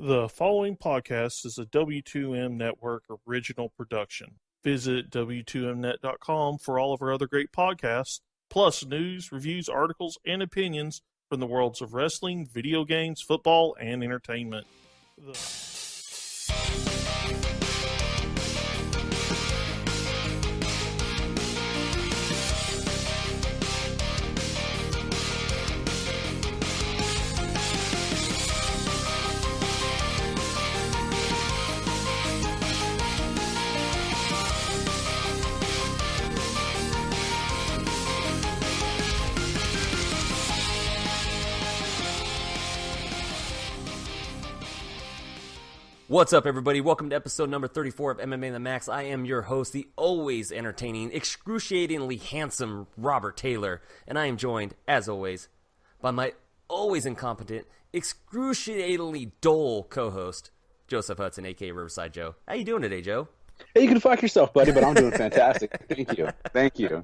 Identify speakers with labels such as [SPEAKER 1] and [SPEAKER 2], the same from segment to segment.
[SPEAKER 1] The following podcast is a W2M Network original production. Visit W2Mnet.com for all of our other great podcasts, plus news, reviews, articles, and opinions from the worlds of wrestling, video games, football, and entertainment.
[SPEAKER 2] What's up, everybody? Welcome to episode number 34 of MMA The Max. I am your host, the always entertaining, excruciatingly handsome Robert Taylor, and I am joined, as always, by my always incompetent, excruciatingly dull co-host, Joseph Hudson, a.k.a. Riverside Joe. How you doing today, Joe?
[SPEAKER 3] Hey, you can fuck yourself, buddy, but I'm doing fantastic. Thank you.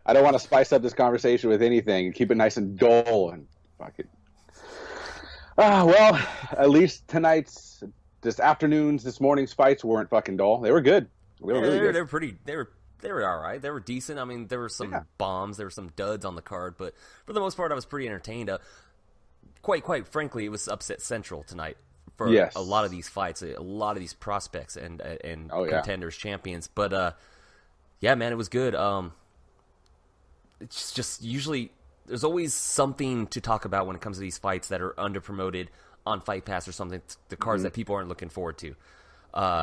[SPEAKER 3] I don't want to spice up this conversation with anything and keep it nice and dull and fuck it. Well, at least this afternoon's, this morning's fights weren't fucking dull. They were good. They were really good.
[SPEAKER 2] They were all right. They were decent. I mean, there were some bombs, there were some duds on the card, but for the most part, I was pretty entertained. Quite frankly, it was upset central tonight for a lot of these fights, a lot of these prospects and contenders, champions. But yeah, man, it was good. It's just usually there's always something to talk about when it comes to these fights that are underpromoted on Fight Pass or something, the cards that people aren't looking forward to.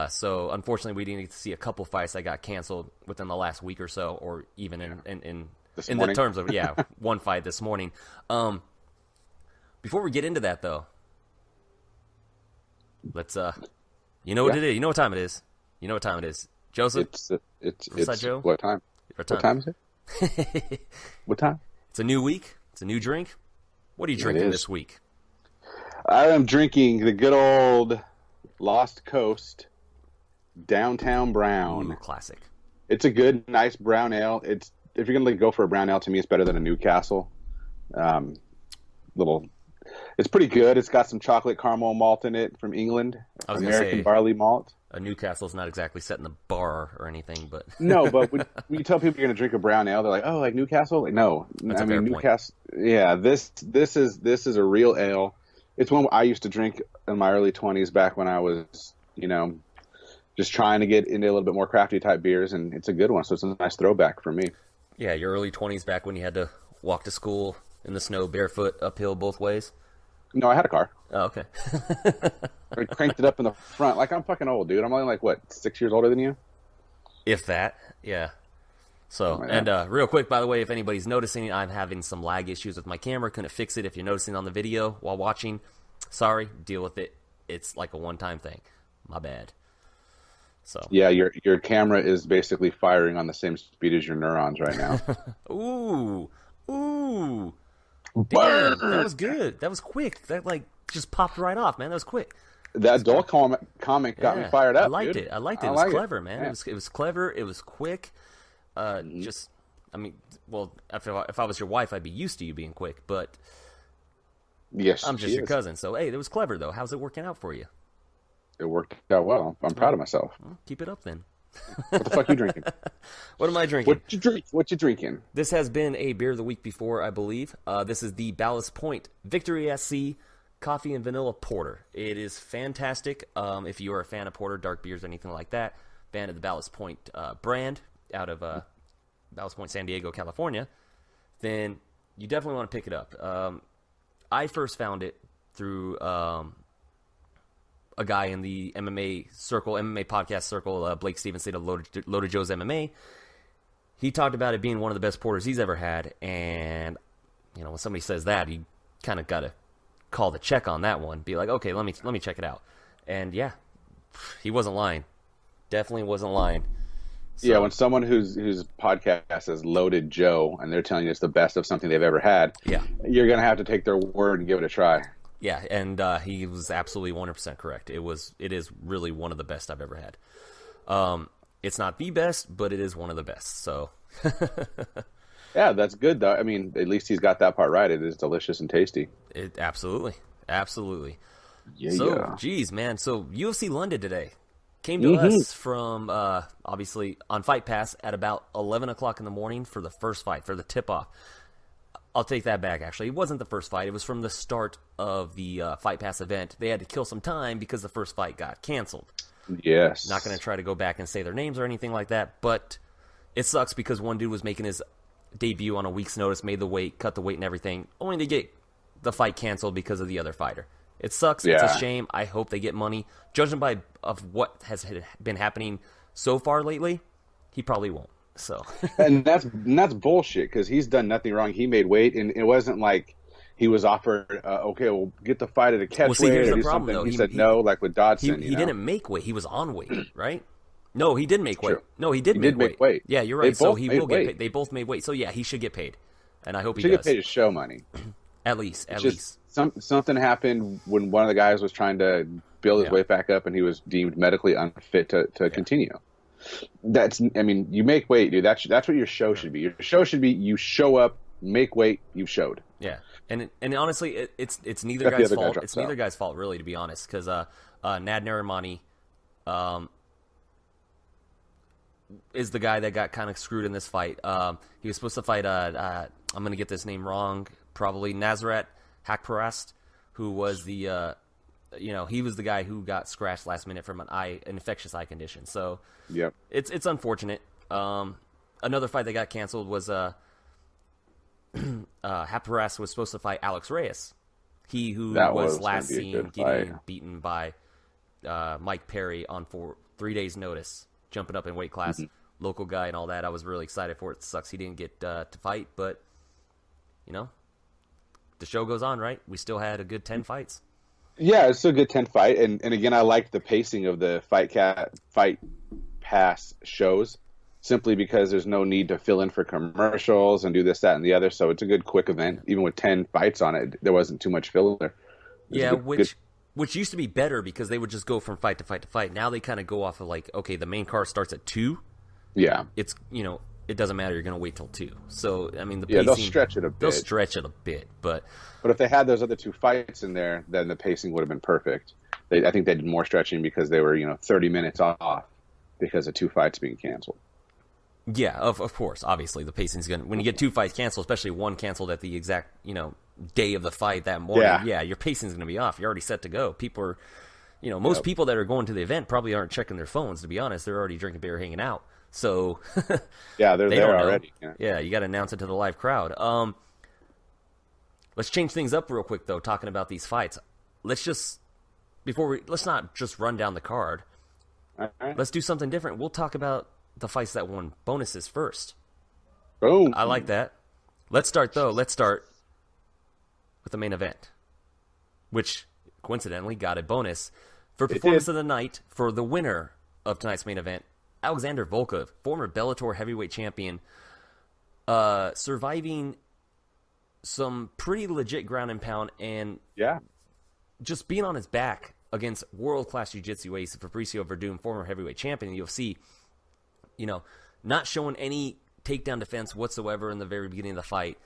[SPEAKER 2] So unfortunately, we didn't get to see a couple fights that got canceled within the last week or so, or even in the terms of one fight this morning. Before we get into that, though, let's you know what it is. You know what time it is. You know what time it is. Joseph,
[SPEAKER 3] it's
[SPEAKER 2] Joe?
[SPEAKER 3] What time? What time is it? What time?
[SPEAKER 2] It's a new week. It's a new drink. What are you drinking this week?
[SPEAKER 3] I am drinking the good old Lost Coast Downtown Brown.
[SPEAKER 2] Ooh, classic.
[SPEAKER 3] It's a good, nice brown ale. If you're gonna go for a brown ale, to me, it's better than a Newcastle. It's pretty good. It's got some chocolate caramel malt in it from England.
[SPEAKER 2] I was
[SPEAKER 3] American barley malt.
[SPEAKER 2] A Newcastle's not exactly setting the bar or anything, but
[SPEAKER 3] no. But when you tell people you're gonna drink a brown ale, they're like, "Oh, like Newcastle?" Like, no,
[SPEAKER 2] that's a fair point.
[SPEAKER 3] Newcastle. Yeah, this is a real ale. It's one I used to drink in my early 20s back when I was, just trying to get into a little bit more crafty type beers, and it's a good one. So it's a nice throwback for me.
[SPEAKER 2] Yeah, your early 20s back when you had to walk to school in the snow barefoot uphill both ways.
[SPEAKER 3] No, I had a car.
[SPEAKER 2] Oh, okay.
[SPEAKER 3] I cranked it up in the front. Like, I'm fucking old, dude. I'm only 6 years older than you?
[SPEAKER 2] If that, yeah. So, real quick, by the way, if anybody's noticing, I'm having some lag issues with my camera. Couldn't fix it. If you're noticing on the video while watching, sorry, deal with it. It's like a one-time thing. My bad. So
[SPEAKER 3] yeah, your camera is basically firing on the same speed as your neurons right now.
[SPEAKER 2] Ooh. Damn, that was good. That was quick. That just popped right off, man. That was quick.
[SPEAKER 3] That dull comment got me fired up.
[SPEAKER 2] I liked it. It was clever, man.
[SPEAKER 3] Yeah.
[SPEAKER 2] It was clever. It was quick. If I was your wife, I'd be used to you being quick, but
[SPEAKER 3] yes,
[SPEAKER 2] I'm just your cousin. So, hey, it was clever, though. How's it working out for you?
[SPEAKER 3] It worked out well. I'm proud of myself.
[SPEAKER 2] Well, keep it up, then.
[SPEAKER 3] What the fuck are you drinking?
[SPEAKER 2] What am I drinking?
[SPEAKER 3] What you drinking?
[SPEAKER 2] This has been a beer of the week before, I believe. This is the Ballast Point Victory SC Coffee and Vanilla Porter. It is fantastic. If you are a fan of porter, dark beers, anything like that, fan of the Ballast Point brand out of Ballast Point, San Diego, California, then you definitely want to pick it up. I first found it through a guy in the MMA podcast circle, Blake Stevenson of Loaded Joe's MMA. He talked about it being one of the best porters he's ever had, and when somebody says that, you kind of got to call the check on that one. Be like, okay, let me check it out. And yeah, he wasn't lying. Definitely wasn't lying. So,
[SPEAKER 3] yeah, when someone whose podcast is Loaded Joe and they're telling you it's the best of something they've ever had, you're gonna have to take their word and give it a try.
[SPEAKER 2] Yeah, and he was absolutely 100% correct. It is really one of the best I've ever had. It's not the best, but it is one of the best. So
[SPEAKER 3] Yeah, that's good, though. I mean, at least he's got that part right. It is delicious and tasty.
[SPEAKER 2] Absolutely.
[SPEAKER 3] Yeah.
[SPEAKER 2] So, geez, man. So UFC London today came to us from, obviously, on Fight Pass at about 11 o'clock in the morning for the first fight, for the tip-off. I'll take that back, actually. It wasn't the first fight. It was from the start of the Fight Pass event. They had to kill some time because the first fight got canceled.
[SPEAKER 3] Yes.
[SPEAKER 2] Not going to try to go back and say their names or anything like that, but it sucks because one dude was making his debut on a week's notice, made the weight, cut the weight and everything, only to get the fight canceled because of the other fighter. It sucks. Yeah. It's a shame. I hope they get money. Judging by of what has been happening so far lately, he probably won't. So
[SPEAKER 3] and that's bullshit because he's done nothing wrong. He made weight, and it wasn't like he was offered, okay, we'll get the fight at a catch weight or do something. Though. He said no, like with Dodson.
[SPEAKER 2] He didn't make weight. He was on weight, right? No, he did make weight.
[SPEAKER 3] True.
[SPEAKER 2] No, he did make weight. Yeah, you're right. So he will get paid. They both made weight. So yeah, he should get paid, and I hope he does.
[SPEAKER 3] Should get paid his show money.
[SPEAKER 2] At least.
[SPEAKER 3] Something happened when one of the guys was trying to build his weight back up, and he was deemed medically unfit to continue. You make weight, dude. That's what your show should be. Your show should be you show up, make weight, you showed.
[SPEAKER 2] Yeah, and honestly, it's neither guy's fault. It's neither guy's fault, really, to be honest, because Nad Narimani is the guy that got kind of screwed in this fight. He was supposed to fight. I'm going to get this name wrong, probably Nazrat Hakparast, who was the he was the guy who got scratched last minute from an infectious eye condition. So
[SPEAKER 3] yep,
[SPEAKER 2] it's unfortunate. Another fight that got canceled was Hakparast was supposed to fight Alex Reyes. He who was last seen getting beaten by Mike Perry on 3 days' notice, jumping up in weight class, local guy and all that. I was really excited for it. It sucks he didn't get to fight, but the show goes on, right? We still had a good 10 fights.
[SPEAKER 3] Yeah, it's still a good 10 fight, and again, I liked the pacing of the Fight Pass shows, simply because there's no need to fill in for commercials and do this, that, and the other. So it's a good, quick event. Even with 10 fights on it, there wasn't too much filler.
[SPEAKER 2] Yeah, which used to be better because they would just go from fight to fight to fight. Now they kind of go off of like, okay, the main card starts at 2.
[SPEAKER 3] Yeah,
[SPEAKER 2] it's it doesn't matter. You're going to wait till 2. So I mean, the pacing,
[SPEAKER 3] they'll stretch it a bit.
[SPEAKER 2] But
[SPEAKER 3] if they had those other 2 fights in there, then the pacing would have been perfect. I think they did more stretching because they were 30 minutes off because of 2 fights being canceled.
[SPEAKER 2] Yeah, of course. Obviously, the pacing's going to... When you get 2 fights canceled, especially one canceled at the exact, day of the fight that morning, your pacing's going to be off. You're already set to go. People are... most people that are going to the event probably aren't checking their phones, to be honest. They're already drinking beer, hanging out. So...
[SPEAKER 3] yeah, they're there already.
[SPEAKER 2] Yeah, you got to announce it to the live crowd. Let's change things up real quick, though, talking about these fights. Let's not just run down the card.
[SPEAKER 3] All right.
[SPEAKER 2] Let's do something different. We'll talk about the fights that won bonuses first.
[SPEAKER 3] Boom.
[SPEAKER 2] I like that. Let's start with the main event, which coincidentally got a bonus for performance of the night for the winner of tonight's main event, Alexander Volkov, former Bellator heavyweight champion, surviving some pretty legit ground and pound and just being on his back against world-class jiu-jitsu ace Fabricio Werdum, former heavyweight champion in the UFC. Not showing any takedown defense whatsoever in the very beginning of the fight.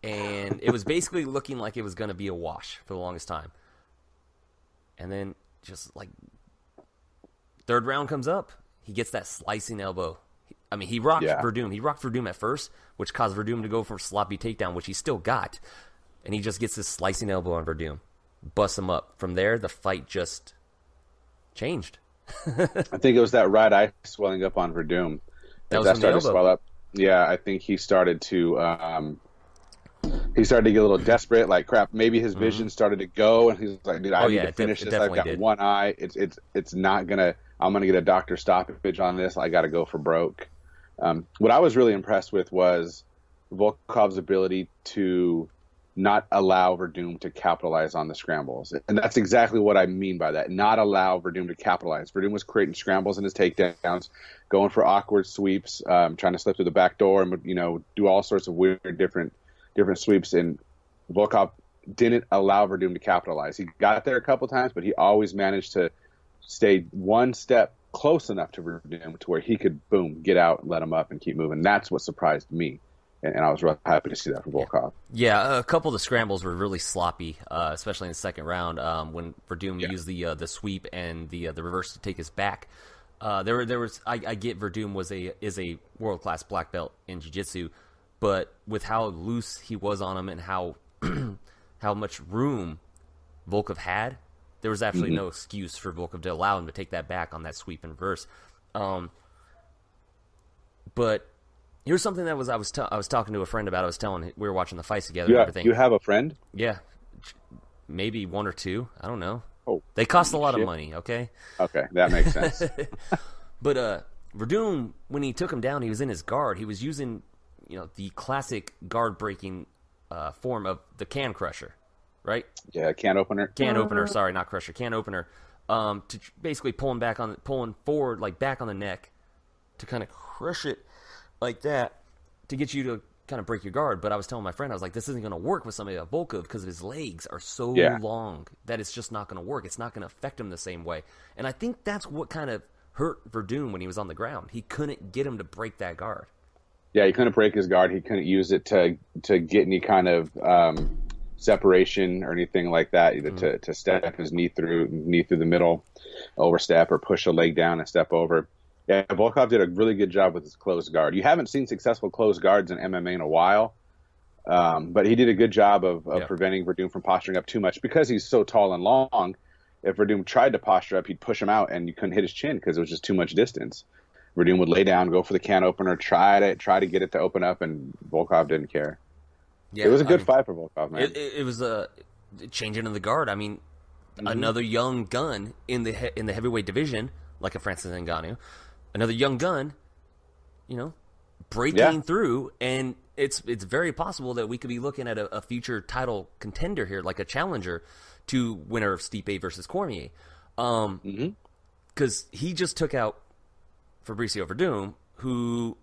[SPEAKER 2] And it was basically looking like it was going to be a wash for the longest time. And then just like third round comes up. He gets that slicing elbow. He rocked Werdum. He rocked Werdum at first, which caused Werdum to go for a sloppy takedown, which he still got. And he just gets this slicing elbow on Werdum. Busts him up. From there, the fight just changed.
[SPEAKER 3] I think it was that right eye swelling up on Werdum.
[SPEAKER 2] That started to swell up.
[SPEAKER 3] Yeah, I think he started to get a little desperate. Like, crap, maybe his vision started to go, and he's like, dude, I need to finish this. I've got one eye. It's not gonna. I'm gonna get a doctor stoppage on this. I got to go for broke. What I was really impressed with was Volkov's ability to not allow Werdum to capitalize on the scrambles. And that's exactly what I mean by that. Not allow Werdum to capitalize. Werdum was creating scrambles in his takedowns, going for awkward sweeps, trying to slip through the back door and, do all sorts of weird, different sweeps. And Volkov didn't allow Werdum to capitalize. He got there a couple times, but he always managed to stay one step close enough to Werdum to where he could, boom, get out, let him up, and keep moving. That's what surprised me. and I was really happy to see that from Volkov.
[SPEAKER 2] Yeah, a couple of the scrambles were really sloppy, especially in the second round when Werdum used the sweep and the reverse to take his back. There was I get Werdum is a world class black belt in jiu-jitsu, but with how loose he was on him and how how much room Volkov had, there was absolutely no excuse for Volkov to allow him to take that back on that sweep and reverse. But here's something that I was talking to a friend about. I was telling we were watching the fights together and everything.
[SPEAKER 3] You have a friend?
[SPEAKER 2] Yeah, maybe one or two. I don't know.
[SPEAKER 3] Oh,
[SPEAKER 2] they cost a lot of money. Okay,
[SPEAKER 3] that makes sense.
[SPEAKER 2] But Werdum, when he took him down, he was in his guard. He was using the classic guard breaking form of the can crusher, right?
[SPEAKER 3] Yeah, can opener.
[SPEAKER 2] Sorry, not crusher. Can opener. To basically pulling forward, like back on the neck, to kind of crush it like that to get you to kind of break your guard. But I was telling my friend, I was like, this isn't going to work with somebody like Volkov because his legs are so long that it's just not going to work. It's not going to affect him the same way. And I think that's what kind of hurt Werdum when he was on the ground. He couldn't get him to break that guard.
[SPEAKER 3] Yeah, he couldn't break his guard. He couldn't use it to get any kind of separation or anything like that, either to step his knee through the middle, overstep, or push a leg down and step over. Yeah, Volkov did a really good job with his closed guard. You haven't seen successful closed guards in MMA in a while, but he did a good job of preventing Werdum from posturing up too much because he's so tall and long. If Werdum tried to posture up, he'd push him out, and you couldn't hit his chin because it was just too much distance. Werdum would lay down, go for the can opener, try to get it to open up, and Volkov didn't care. Yeah, it was a good fight for Volkov, man.
[SPEAKER 2] It was a changing of the guard. I mean, another young gun in the heavyweight division, like a Francis Ngannou, another young gun, breaking through, and it's very possible that we could be looking at a future title contender here, like a challenger to winner of Stipe versus Cormier, because he just took out Fabricio Werdum, who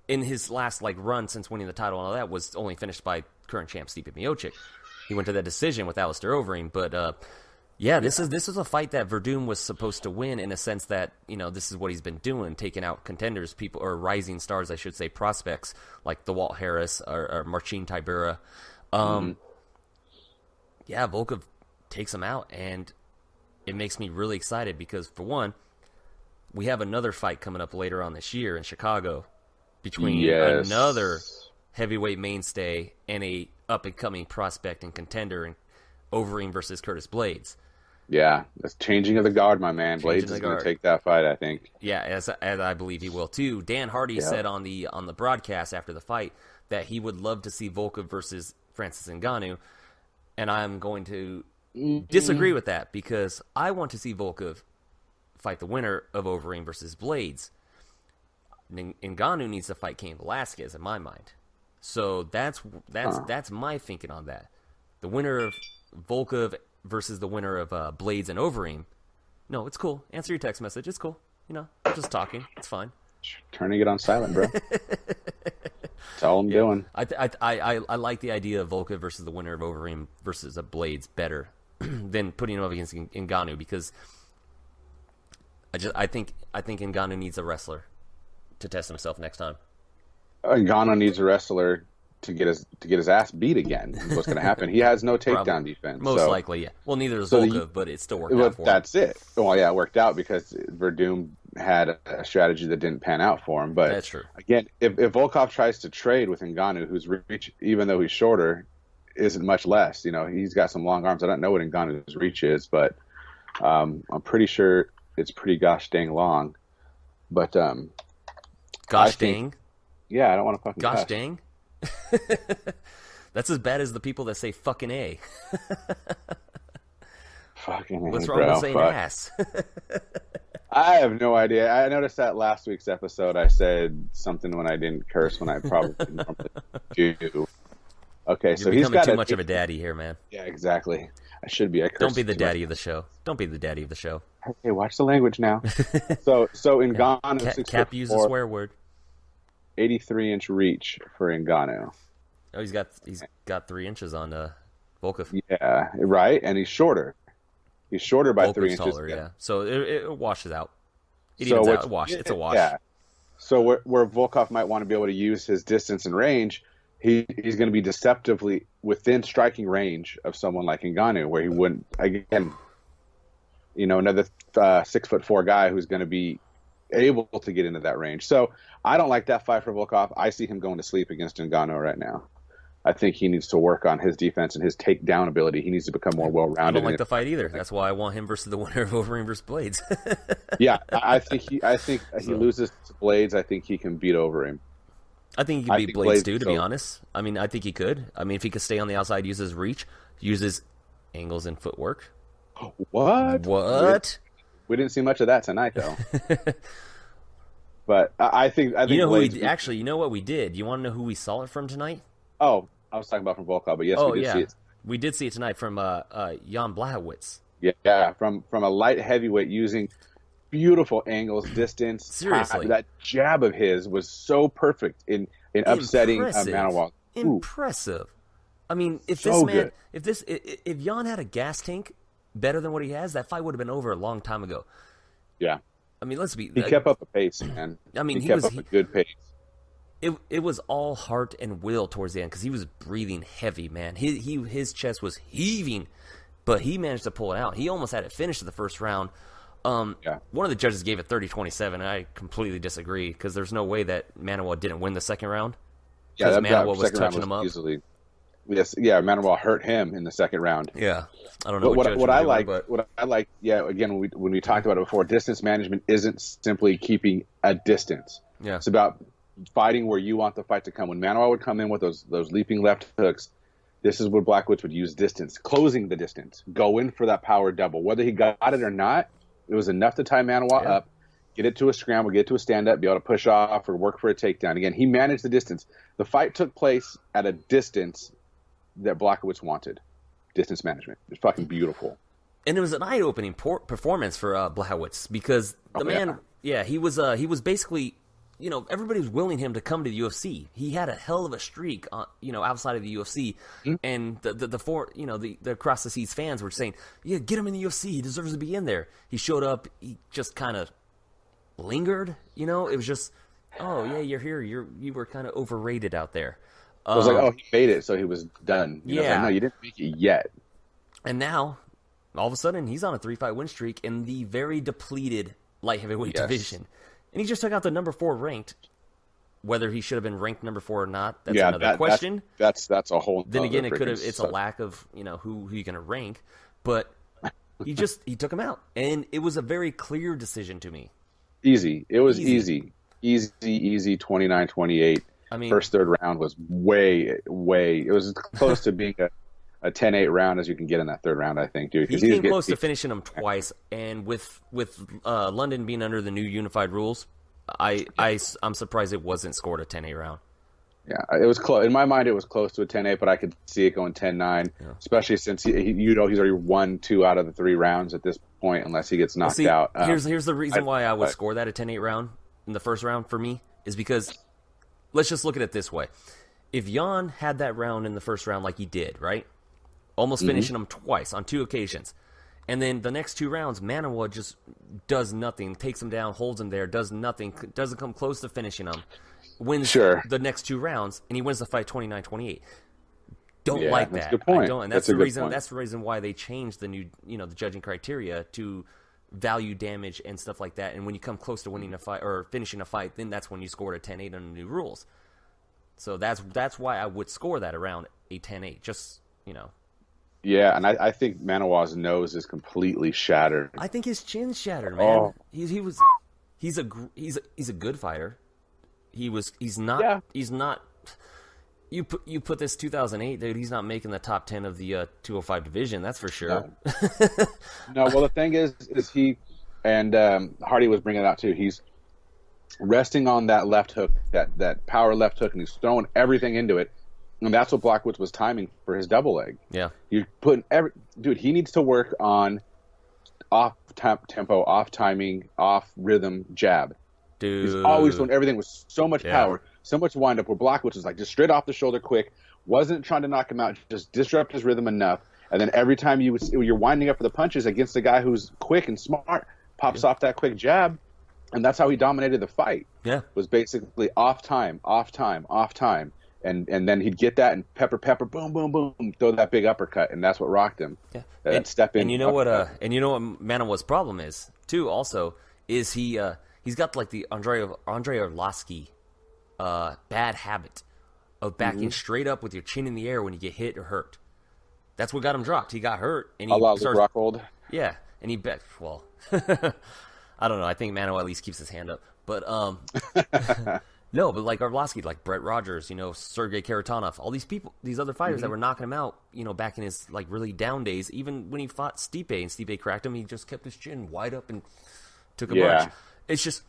[SPEAKER 2] in his last run since winning the title and all that was only finished by current champ Stipe Miocic. He went to that decision with Alistair Overeem, but this is a fight that Werdum was supposed to win in a sense that this is what he's been doing, taking out contenders, people or rising stars, I should say, prospects like the Walt Harris or Marcin Tybura. Volkov takes him out, and it makes me really excited because, for one, we have another fight coming up later on this year in Chicago between another heavyweight mainstay and a up-and-coming prospect and contender in Overeem versus Curtis Blades.
[SPEAKER 3] Yeah, that's changing of the guard, my man. Blades is going to take that fight, I think.
[SPEAKER 2] Yeah, as I believe he will too. Dan Hardy said on the broadcast after the fight that he would love to see Volkov versus Francis Ngannou, and I'm going to disagree with that because I want to see Volkov fight the winner of Overeem versus Blades. Ngannou needs to fight Cain Velasquez in my mind. So that's my thinking on that. The winner of Volkov versus the winner of Blades and Overeem. No, it's cool. Answer your text message. It's cool. I'm just talking. It's fine.
[SPEAKER 3] Turning it on silent, bro. That's all I'm doing.
[SPEAKER 2] I like the idea of Volkov versus the winner of Overeem versus Blades better than putting him up against Ngannou because I think Ngannou needs a wrestler to test himself next time.
[SPEAKER 3] Ngannou needs a wrestler to get his ass beat again. What's going to happen? He has no takedown defense.
[SPEAKER 2] Most likely, yeah. Well, neither does Volkov, but it still worked out for him.
[SPEAKER 3] That's it. Well, yeah, it worked out because Werdum had a strategy that didn't pan out for him. But
[SPEAKER 2] that's true.
[SPEAKER 3] Again, if Volkov tries to trade with Ngannou, whose reach, even though he's shorter, isn't much less. He's got some long arms. I don't know what Ngannou's reach is, but I'm pretty sure it's pretty gosh dang long. But
[SPEAKER 2] gosh dang?
[SPEAKER 3] Yeah, I don't want to fucking
[SPEAKER 2] gosh dang? That's as bad as the people that say fucking A.
[SPEAKER 3] Fucking A.
[SPEAKER 2] What's wrong with saying ass?
[SPEAKER 3] I have no idea. I noticed that last week's episode I said something when I didn't curse when I probably normally do. Okay,
[SPEAKER 2] You're
[SPEAKER 3] so he's got
[SPEAKER 2] too much of a daddy here, man.
[SPEAKER 3] Yeah, exactly. I should be.
[SPEAKER 2] Don't be the daddy of the show. Don't be the daddy of the show.
[SPEAKER 3] Hey, watch the language now. So Ngannou,
[SPEAKER 2] Cap uses a swear word.
[SPEAKER 3] 83-inch reach for Ngannou.
[SPEAKER 2] Oh, he's got 3 inches on Volkov.
[SPEAKER 3] Yeah, right, and he's shorter. He's shorter by
[SPEAKER 2] Volkov's
[SPEAKER 3] 3 inches.
[SPEAKER 2] Taller, yeah. So it washes out. It evens out. It's a wash.
[SPEAKER 3] Yeah. So where Volkov might want to be able to use his distance and range, he's going to be deceptively within striking range of someone like Ngannou, where he wouldn't, again, another 6'4" guy who's going to be able to get into that range. So I don't like that fight for Volkov. I see him going to sleep against Ngannou right now. I think he needs to work on his defense and his takedown ability. He needs to become more well-rounded.
[SPEAKER 2] I don't like the fight either. That's why I want him versus the winner of Overeem versus Blades.
[SPEAKER 3] Yeah, I think he loses to Blades. I think he can beat Overeem.
[SPEAKER 2] I think he can beat Blades too, to be honest. I mean, I think he could. I mean, if he could stay on the outside, use his reach, use his angles and footwork.
[SPEAKER 3] What? We didn't see much of that tonight, though. But I think
[SPEAKER 2] you know what we did? You want to know who we saw it from tonight?
[SPEAKER 3] Oh, I was talking about from Volkov, but yes, we did see it.
[SPEAKER 2] We did see it tonight from Jan Blachowicz.
[SPEAKER 3] Yeah, from a light heavyweight using beautiful angles, distance.
[SPEAKER 2] Seriously,
[SPEAKER 3] that jab of his was so perfect in upsetting Manuwa.
[SPEAKER 2] Impressive. I mean, if Jan had a gas tank better than what he has, that fight would have been over a long time ago.
[SPEAKER 3] Yeah.
[SPEAKER 2] I mean,
[SPEAKER 3] he kept up a pace, man.
[SPEAKER 2] I mean,
[SPEAKER 3] he kept up a good pace.
[SPEAKER 2] It was all heart and will towards the end because he was breathing heavy, man. His chest was heaving, but he managed to pull it out. He almost had it finished in the first round. One of the judges gave it 30-27, and I completely disagree because there's no way that Manuwa didn't win the second round.
[SPEAKER 3] Yeah, that
[SPEAKER 2] Manuwa was touching him up.
[SPEAKER 3] Easily. Yes, yeah, Manuwa hurt him in the second round.
[SPEAKER 2] Yeah, I don't know
[SPEAKER 3] what I like. Again, when we talked about it before, distance management isn't simply keeping a distance.
[SPEAKER 2] Yeah,
[SPEAKER 3] it's about fighting where you want the fight to come. When Manuwa would come in with those leaping left hooks, this is what Blachowicz would use: distance, closing the distance, go in for that power double. Whether he got it or not, it was enough to tie Manuwa up, get it to a scramble, get it to a stand-up, be able to push off or work for a takedown. Again, he managed the distance. The fight took place at a distance that Blachowicz wanted. Distance management. It's fucking beautiful.
[SPEAKER 2] And it was an eye-opening performance for Blachowicz because the man, he was basically, everybody was willing him to come to the UFC. He had a hell of a streak, outside of the UFC, and the across the seas fans were saying, "Yeah, get him in the UFC. He deserves to be in there." He showed up. He just kind of lingered. It was just, "Oh yeah, you're here. You were kind of overrated out there."
[SPEAKER 3] I was like, "Oh, he made it, so he was done." No, you didn't make it yet.
[SPEAKER 2] And now, all of a sudden, he's on a 3-fight win streak in the very depleted light heavyweight division. And he just took out the number 4 ranked. Whether he should have been ranked number 4 or not, that's another question.
[SPEAKER 3] That's a whole.
[SPEAKER 2] Then again, it's a lack of who you're going to rank, but he took him out, and it was a very clear decision to me.
[SPEAKER 3] Easy. It was easy. 29-28. I mean, first third round was way. It was as close to being a 10-8 round as you can get in that third round, I think, dude.
[SPEAKER 2] He came close to finishing him twice, and with London being under the new unified rules, I'm surprised it wasn't scored a 10-8 round.
[SPEAKER 3] Yeah, it was close. In my mind, it was close to a 10-8, but I could see it going 10-9, especially since he's already won 2 out of the 3 rounds at this point, unless he gets knocked out.
[SPEAKER 2] Here's the reason why I would score that a 10-8 round in the first round for me is because let's just look at it this way: if Jan had that round in the first round like he did, right, almost finishing him twice on 2 occasions, and then the next 2 rounds, Manuwa just does nothing, takes him down, holds him there, does nothing, doesn't come close to finishing him. Wins the next 2 rounds, and he wins the fight 29-28. Don't like that.
[SPEAKER 3] That's a good point.
[SPEAKER 2] And that's the reason. That's the reason why they changed the new, the judging criteria to value damage and stuff like that. And when you come close to winning a fight or finishing a fight, then that's when you scored a 10-8 under the new rules. So that's why I would score that around a 10-8. Just
[SPEAKER 3] Yeah, and I think Manuwa's nose is completely shattered.
[SPEAKER 2] I think his chin's shattered, man. He's a good fighter. He's not. You put this 2008, dude. He's not making the top 10 of the 205 division. That's for sure.
[SPEAKER 3] No. Well, the thing is he and Hardy was bringing it out too. He's resting on that left hook, that power left hook, and he's throwing everything into it. And that's what Blachowicz was timing for his double leg.
[SPEAKER 2] Yeah,
[SPEAKER 3] you're putting dude. He needs to work on off tempo, off timing, off rhythm jab.
[SPEAKER 2] Dude,
[SPEAKER 3] he's always doing everything with so much power, so much wind up. Where Blachowicz was like just straight off the shoulder, quick. Wasn't trying to knock him out, just disrupt his rhythm enough. And then every time you're winding up for the punches against a guy who's quick and smart, pops off that quick jab. And that's how he dominated the fight.
[SPEAKER 2] Yeah.
[SPEAKER 3] Was basically off time. And then he'd get that and pepper, boom, boom, boom, throw that big uppercut, and that's what rocked him.
[SPEAKER 2] Yeah.
[SPEAKER 3] That step in.
[SPEAKER 2] And you know what? Manuwa's problem is too. Also, is he's got like the Andrei Arlovski bad habit of backing straight up with your chin in the air when you get hit or hurt. That's what got him dropped. He got hurt, and he
[SPEAKER 3] starts. Rockhold.
[SPEAKER 2] Yeah, and he bet. Well, I don't know. I think Manuwa at least keeps his hand up, but no, but like Arlovski, like Brett Rogers, Sergey Karatanov, all these people, these other fighters that were knocking him out, back in his like really down days. Even when he fought Stipe and Stipe cracked him, he just kept his chin wide up and took a bunch. It's just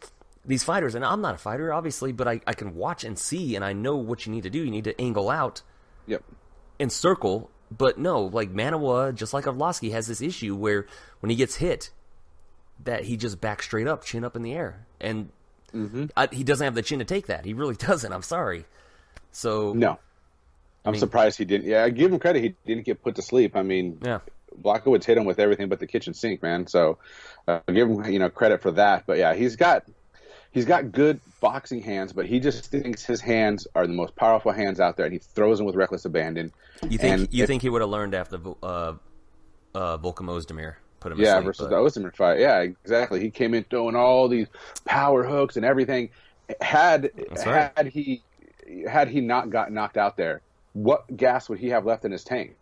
[SPEAKER 2] these fighters, and I'm not a fighter, obviously, but I can watch and see, and I know what you need to do. You need to angle out, and circle. But no, like Manuwa, just like Arlovski, has this issue where when he gets hit, that he just backs straight up, chin up in the air, and he doesn't have the chin to take that. He really doesn't. I'm sorry. So
[SPEAKER 3] no, I'm surprised he didn't. Yeah, I give him credit. He didn't get put to sleep. I mean, Blachowicz hit him with everything but the kitchen sink, man. So give him credit for that. But yeah, he's got good boxing hands, but he just thinks his hands are the most powerful hands out there, and he throws them with reckless abandon.
[SPEAKER 2] You think he would have learned after Volkov Ozdemir?
[SPEAKER 3] Versus the Ozdemir fight. Yeah, exactly. He came in throwing all these power hooks and everything. Had he not got knocked out there, what gas would he have left in his tank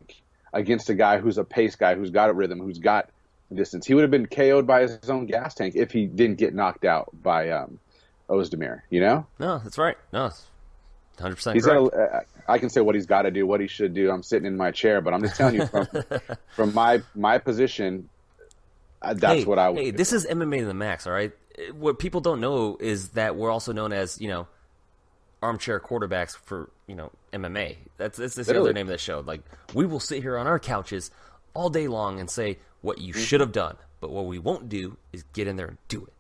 [SPEAKER 3] against a guy who's a pace guy, who's got a rhythm, who's got distance? He would have been KO'd by his own gas tank if he didn't get knocked out by Ozdemir. No,
[SPEAKER 2] that's right. No, 100% correct.
[SPEAKER 3] I can say what he's got to do, what he should do. I'm sitting in my chair, but I'm just telling you from my position. That's what I would. Hey,
[SPEAKER 2] this is MMA to the max, all right? What people don't know is that we're also known as, armchair quarterbacks for, MMA. That's the other name of the show. Like, we will sit here on our couches all day long and say what you should have done, but what we won't do is get in there and do it.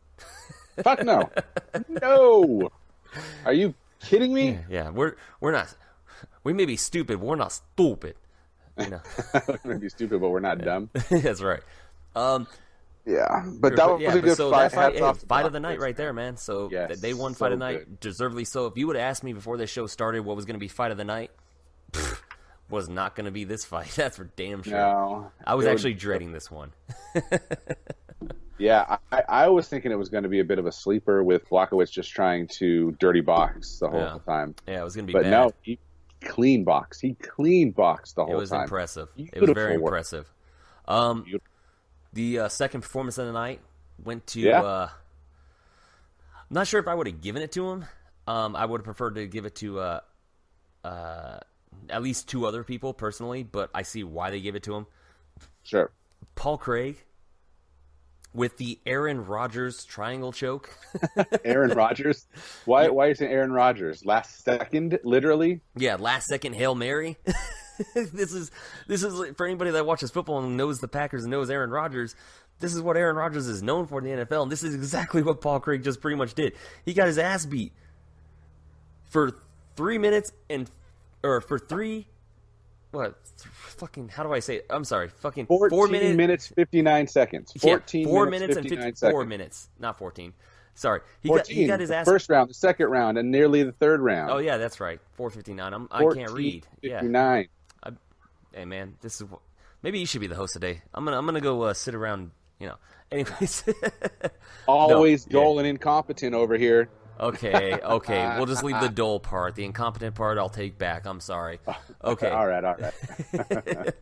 [SPEAKER 3] Fuck no. No. Are you kidding me?
[SPEAKER 2] Yeah, we're not. We may be stupid, but we're not stupid.
[SPEAKER 3] We may be stupid, but we're not dumb.
[SPEAKER 2] That's right.
[SPEAKER 3] Yeah, but that was a good fight.
[SPEAKER 2] Fight of the night right there, man. So they won fight of the night, deservedly so. If you would have asked me before this show started what was going to be fight of the night, was not going to be this fight. That's for damn sure. No, I was actually dreading this one.
[SPEAKER 3] Yeah, I was thinking it was going to be a bit of a sleeper with Blachowicz just trying to dirty box the whole time.
[SPEAKER 2] Yeah, it was going to be
[SPEAKER 3] bad.
[SPEAKER 2] But
[SPEAKER 3] no, he clean boxed. He clean boxed the whole time.
[SPEAKER 2] It was impressive. It was very impressive. The second performance of the night went to. I'm not sure if I would have given it to him. I would have preferred to give it to at least two other people personally, but I see why they gave it to him.
[SPEAKER 3] Sure.
[SPEAKER 2] Paul Craig with the Aaron Rodgers triangle choke.
[SPEAKER 3] Aaron Rodgers? Why are you saying Aaron Rodgers? Last second, literally?
[SPEAKER 2] Yeah, last second Hail Mary. This is for anybody that watches football and knows the Packers and knows Aaron Rodgers. This is what Aaron Rodgers is known for in the NFL, and this is exactly what Paul Craig just pretty much did. He got his ass beat for 3 minutes how do I say it? I'm sorry, 4
[SPEAKER 3] minutes 59 seconds.
[SPEAKER 2] 4 minutes and 54 minutes, not 14. Sorry, he got his ass.
[SPEAKER 3] First round, the second round, and nearly the third round.
[SPEAKER 2] Oh yeah, that's right. 4:59. I can't read.
[SPEAKER 3] 59.
[SPEAKER 2] Yeah. Hey man, this is maybe you should be the host today. I'm gonna go sit around. Anyways.
[SPEAKER 3] Always dull and incompetent over here.
[SPEAKER 2] Okay. We'll just leave the dull part. The incompetent part, I'll take back. I'm sorry. Okay.
[SPEAKER 3] All right.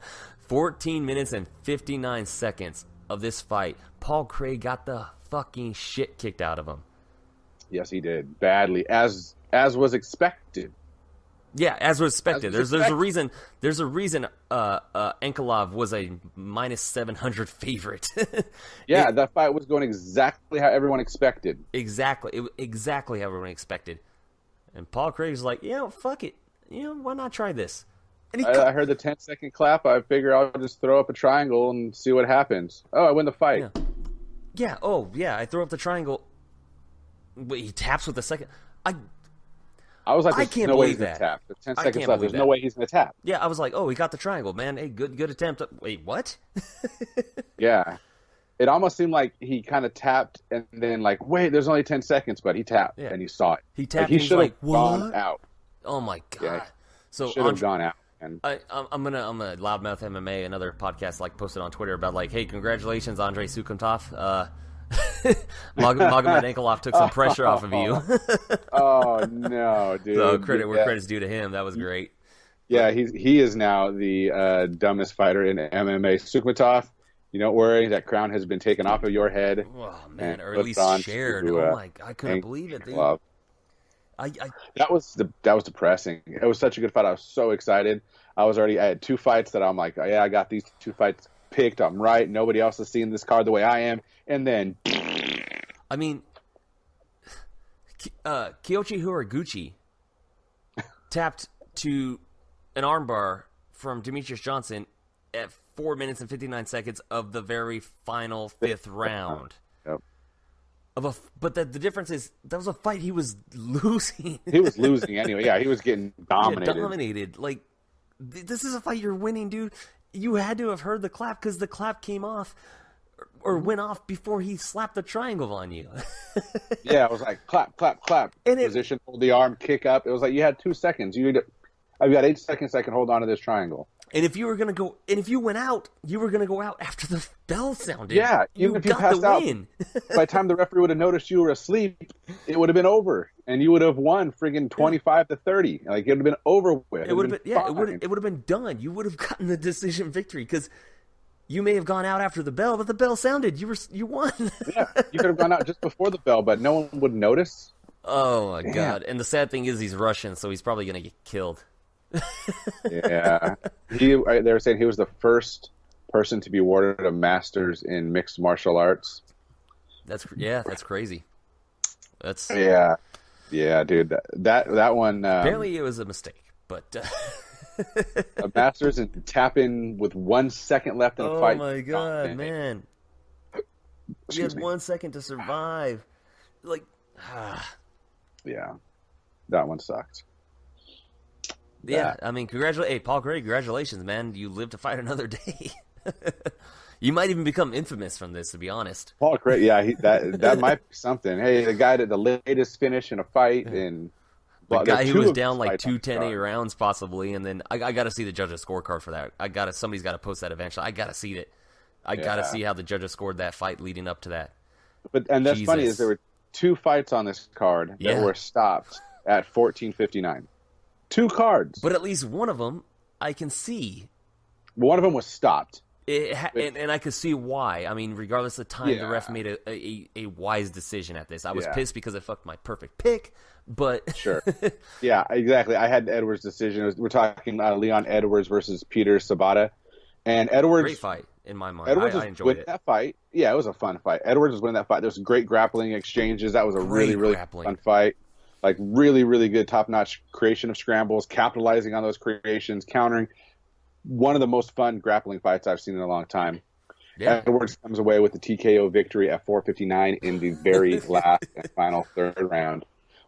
[SPEAKER 2] 14 minutes and 59 seconds of this fight. Paul Craig got the fucking shit kicked out of him.
[SPEAKER 3] Yes, he did. Badly, as was expected.
[SPEAKER 2] Yeah, as was expected. There's a reason Ankalaev was a minus 700 favorite.
[SPEAKER 3] That fight was going exactly how everyone expected.
[SPEAKER 2] Exactly how everyone expected. And Paul Craig's like, fuck it. Why not try this? And
[SPEAKER 3] I heard the 10-second clap. I figure I'll just throw up a triangle and see what happens. Oh, I win the fight.
[SPEAKER 2] Yeah. Oh, yeah. I throw up the triangle. But he taps with the second.
[SPEAKER 3] I was like,
[SPEAKER 2] I can't believe that.
[SPEAKER 3] Tap. The 10 seconds left. There's no way he's going to tap.
[SPEAKER 2] Yeah, I was like, oh, he got the triangle, man. Hey, good attempt. Wait, what?
[SPEAKER 3] Yeah. it almost seemed like he kind of tapped and then like, wait, there's only 10 seconds, but he tapped and he saw it.
[SPEAKER 2] He tapped.
[SPEAKER 3] Like, he
[SPEAKER 2] and
[SPEAKER 3] should have
[SPEAKER 2] what?
[SPEAKER 3] gone out.
[SPEAKER 2] Oh my god!
[SPEAKER 3] Yeah,
[SPEAKER 2] so
[SPEAKER 3] should have gone out. And
[SPEAKER 2] I'm gonna Loudmouth MMA, another podcast like posted on Twitter about like, hey, congratulations, Andrei Sukumtov. Magomed Anklov took some pressure off of you.
[SPEAKER 3] Oh no, dude!
[SPEAKER 2] So credit where credit's due to him. That was great.
[SPEAKER 3] Yeah, he is now the dumbest fighter in MMA. Sukumtov, you don't worry, that crown has been taken off of your head.
[SPEAKER 2] Oh man, or at least shared. Oh my, I couldn't believe it, dude. That
[SPEAKER 3] was depressing. It was such a good fight. I was so excited. I had 2 fights that I'm like, oh, yeah, I got these 2 fights picked. I'm right. Nobody else has seen this card the way I am. And then,
[SPEAKER 2] I mean, Kyoichi Horiguchi tapped to an armbar from Demetrius Johnson at 4 minutes and 59 seconds of the very final 5th round.
[SPEAKER 3] Yep.
[SPEAKER 2] But the difference is that was a fight he was losing.
[SPEAKER 3] He was losing anyway. Yeah, he was getting dominated.
[SPEAKER 2] Like, this is a fight you're winning, dude. You had to have heard the clap because the clap came off or went off before he slapped the triangle on you.
[SPEAKER 3] Yeah, it was like clap, clap, clap.
[SPEAKER 2] And
[SPEAKER 3] position, hold the arm, kick up. It was like you had 2 seconds. I've got 8 seconds I can hold on to this triangle.
[SPEAKER 2] And if you were gonna go, and if you went out, you were gonna go out after the bell sounded.
[SPEAKER 3] Yeah, even if you passed out, by the time the referee would have noticed you were asleep, it would have been over, and you would have won friggin' 25-30. Like it would have been over with.
[SPEAKER 2] It would have been it would have been done. You would have gotten the decision victory because you may have gone out after the bell, but the bell sounded. You won.
[SPEAKER 3] Yeah, you could have gone out just before the bell, but no one would notice.
[SPEAKER 2] Oh my god! And the sad thing is, he's Russian, so he's probably gonna get killed.
[SPEAKER 3] Yeah, they were saying he was the first person to be awarded a master's in mixed martial arts.
[SPEAKER 2] That's crazy. That's
[SPEAKER 3] yeah, dude. That one.
[SPEAKER 2] Apparently, it was a mistake, but
[SPEAKER 3] a master's in tapping with 1 second left in a fight.
[SPEAKER 2] Oh my god, man! He had 1 second to survive. Like,
[SPEAKER 3] yeah, that one sucked.
[SPEAKER 2] Yeah, I mean, Paul Gray, congratulations, man. You live to fight another day. You might even become infamous from this, to be honest.
[SPEAKER 3] Paul Gray, yeah, that might be something. Hey, the guy that the latest finish in a fight, and
[SPEAKER 2] the guy who was down like 2-10-8 rounds, possibly, and then I got to see the judges' scorecard for that. Somebody's got to post that eventually. I got to see it. I got to see how the judges scored that fight leading up to that.
[SPEAKER 3] And that's funny is there were 2 fights on this card that were stopped at 14:59. 2 cards.
[SPEAKER 2] But at least one of them, I can see.
[SPEAKER 3] One of them was stopped.
[SPEAKER 2] And I could see why. I mean, regardless of time, the ref made a wise decision at this. I was pissed because it fucked my perfect pick, but...
[SPEAKER 3] Sure. Yeah, exactly. I had Edwards' decision. We're talking Leon Edwards versus Peter Sabata. And Edwards...
[SPEAKER 2] Great fight, in my mind.
[SPEAKER 3] Edwards
[SPEAKER 2] I enjoyed it.
[SPEAKER 3] That fight. Yeah, it was a fun fight. Edwards was winning that fight. There was great grappling exchanges. That was a really fun fight. Like, really, really good top-notch creation of scrambles, capitalizing on those creations, countering. One of the most fun grappling fights I've seen in a long time. Yeah. Edwards comes away with the TKO victory at 4:59 in the very last and final 3rd round.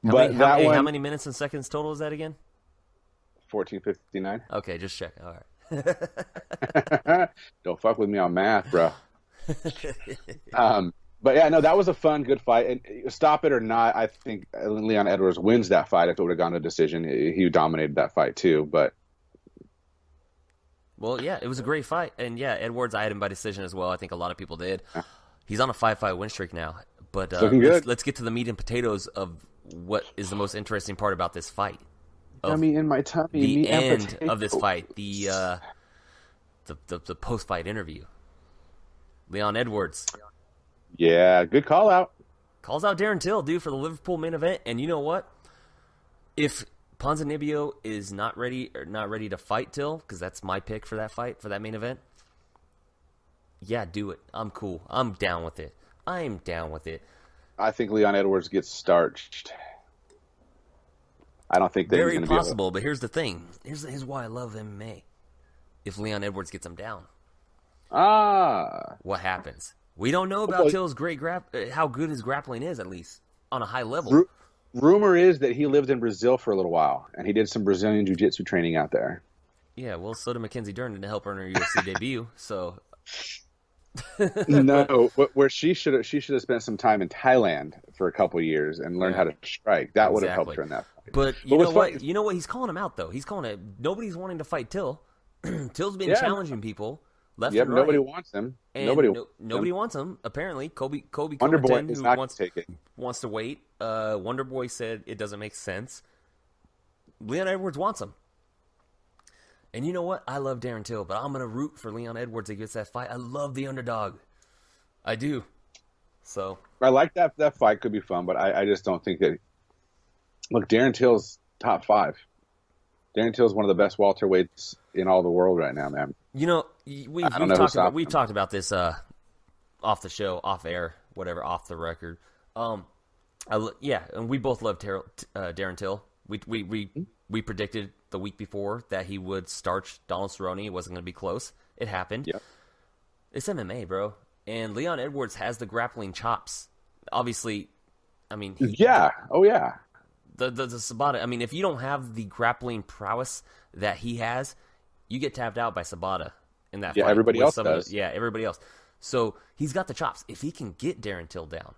[SPEAKER 2] How many minutes and seconds total is that again?
[SPEAKER 3] 14:59.
[SPEAKER 2] Okay, just check. All right.
[SPEAKER 3] Don't fuck with me on math, bro. But yeah, no, that was a fun, good fight. And stop it or not, I think Leon Edwards wins that fight. If it would have gone to a decision, he dominated that fight too. But
[SPEAKER 2] well, yeah, it was a great fight, and yeah, Edwards, I had him by decision as well. I think a lot of people did. He's on a 5-fight win streak now. But let's get to the meat and potatoes of what is the most interesting part about this fight.
[SPEAKER 3] Tummy in my tummy.
[SPEAKER 2] The end of this fight, the post-fight interview. Leon Edwards.
[SPEAKER 3] Yeah, good call out.
[SPEAKER 2] Calls out Darren Till, dude, for the Liverpool main event. And you know what? If Ponzinibbio is not ready to fight Till, because that's my pick for that fight, for that main event, yeah, do it. I'm cool. I'm down with it. I'm down with it.
[SPEAKER 3] I think Leon Edwards gets starched. I don't think that
[SPEAKER 2] very possible, but here's the thing. Here's why I love MMA. If Leon Edwards gets him down, what happens? We don't know about Till's great how good his grappling is, at least on a high level.
[SPEAKER 3] Rumor is that he lived in Brazil for a little while, and he did some Brazilian jiu-jitsu training out there.
[SPEAKER 2] Yeah, well, so did Mackenzie Dern to help earn her UFC debut. So
[SPEAKER 3] No, where she should have spent some time in Thailand for a couple years and learned how to strike. That would have helped her in that fight.
[SPEAKER 2] But you know what? You know what? He's calling him out though. He's calling it. Nobody's wanting to fight Till. Till's been challenging people left and right.
[SPEAKER 3] Nobody wants him.
[SPEAKER 2] Nobody wants him. Apparently, Kobe
[SPEAKER 3] Wonder
[SPEAKER 2] Covington,
[SPEAKER 3] Boy is
[SPEAKER 2] who
[SPEAKER 3] not
[SPEAKER 2] wants
[SPEAKER 3] take it.
[SPEAKER 2] Wants to wait. Wonder Boy said it doesn't make sense. Leon Edwards wants him. And you know what? I love Darren Till, but I'm gonna root for Leon Edwards against that fight. I love the underdog. I do. So
[SPEAKER 3] I like that fight could be fun, but I just don't think that. Look, Darren Till's top 5. Darren Till's one of the best welterweights in all the world right now, man.
[SPEAKER 2] You know, we've talked about this off the show, off air, whatever, off the record. And we both love Darren Till. We predicted the week before that he would starch Donald Cerrone. It wasn't going to be close. It happened. Yep. It's MMA, bro. And Leon Edwards has the grappling chops. Obviously, I mean...
[SPEAKER 3] Oh, yeah.
[SPEAKER 2] The Sabata, I mean, if you don't have the grappling prowess that he has, you get tapped out by Sabata in that fight.
[SPEAKER 3] Yeah, everybody else does.
[SPEAKER 2] Everybody else. So he's got the chops. If he can get Darren Till down,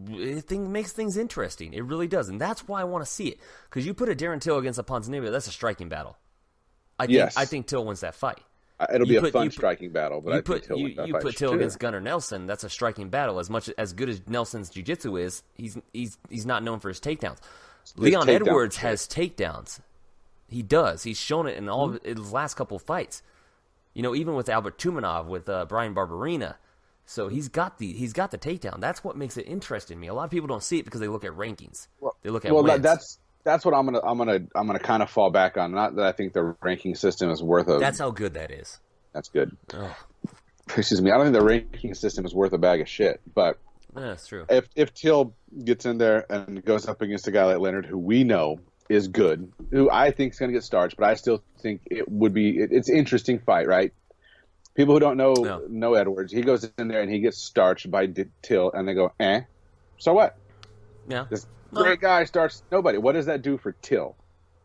[SPEAKER 2] it makes things interesting. It really does. And that's why I want to see it. Because you put a Darren Till against a Ponzinibbio, that's a striking battle. I think Till wins that fight.
[SPEAKER 3] It'll be a fun striking battle, but
[SPEAKER 2] you put Till against Gunnar Nelson, that's a striking battle. As good as Nelson's jiu-jitsu is, he's not known for his takedowns. Leon Edwards has takedowns. He does. He's shown it in all of his last couple of fights. You know, even with Albert Tumanov, with Brian Barberina. So he's got the takedown. That's what makes it interesting to me. A lot of people don't see it because they look at rankings. They look at wins.
[SPEAKER 3] That's what I'm gonna kind of fall back on. Not that I think the ranking system is worth
[SPEAKER 2] That's how good that is.
[SPEAKER 3] That's good. Oh. Excuse me. I don't think the ranking system is worth a bag of shit. But
[SPEAKER 2] that's true.
[SPEAKER 3] If Till gets in there and goes up against a guy like Leonard, who we know is good, who I think is going to get starched, but I still think it would be it's an interesting fight, right? People who don't know Edwards, he goes in there and he gets starched by Till, and they go, so what?
[SPEAKER 2] Yeah.
[SPEAKER 3] This great guy starts nobody. What does that do for Till?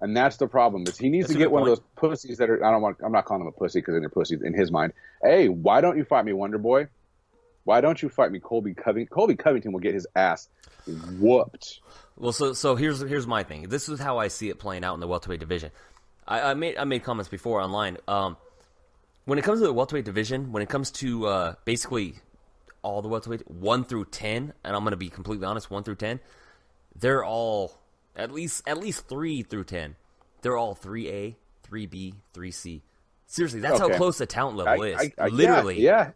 [SPEAKER 3] And that's the problem. Is he needs to get one of those pussies that are. I'm not calling him a pussy because they're pussies in his mind. Hey, why don't you fight me, Wonder Boy? Why don't you fight me, Colby Covington? Colby Covington will get his ass whooped.
[SPEAKER 2] Well, so here's my thing. This is how I see it playing out in the welterweight division. I made comments before online. When it comes to the welterweight division, when it comes to basically all the welterweight 1 through 10, and I'm going to be completely honest, 1 through 10. They're all at least 3 through 10. They're all 3A, 3B, 3C. Seriously, that's how close the talent level is. Literally.
[SPEAKER 3] Yeah.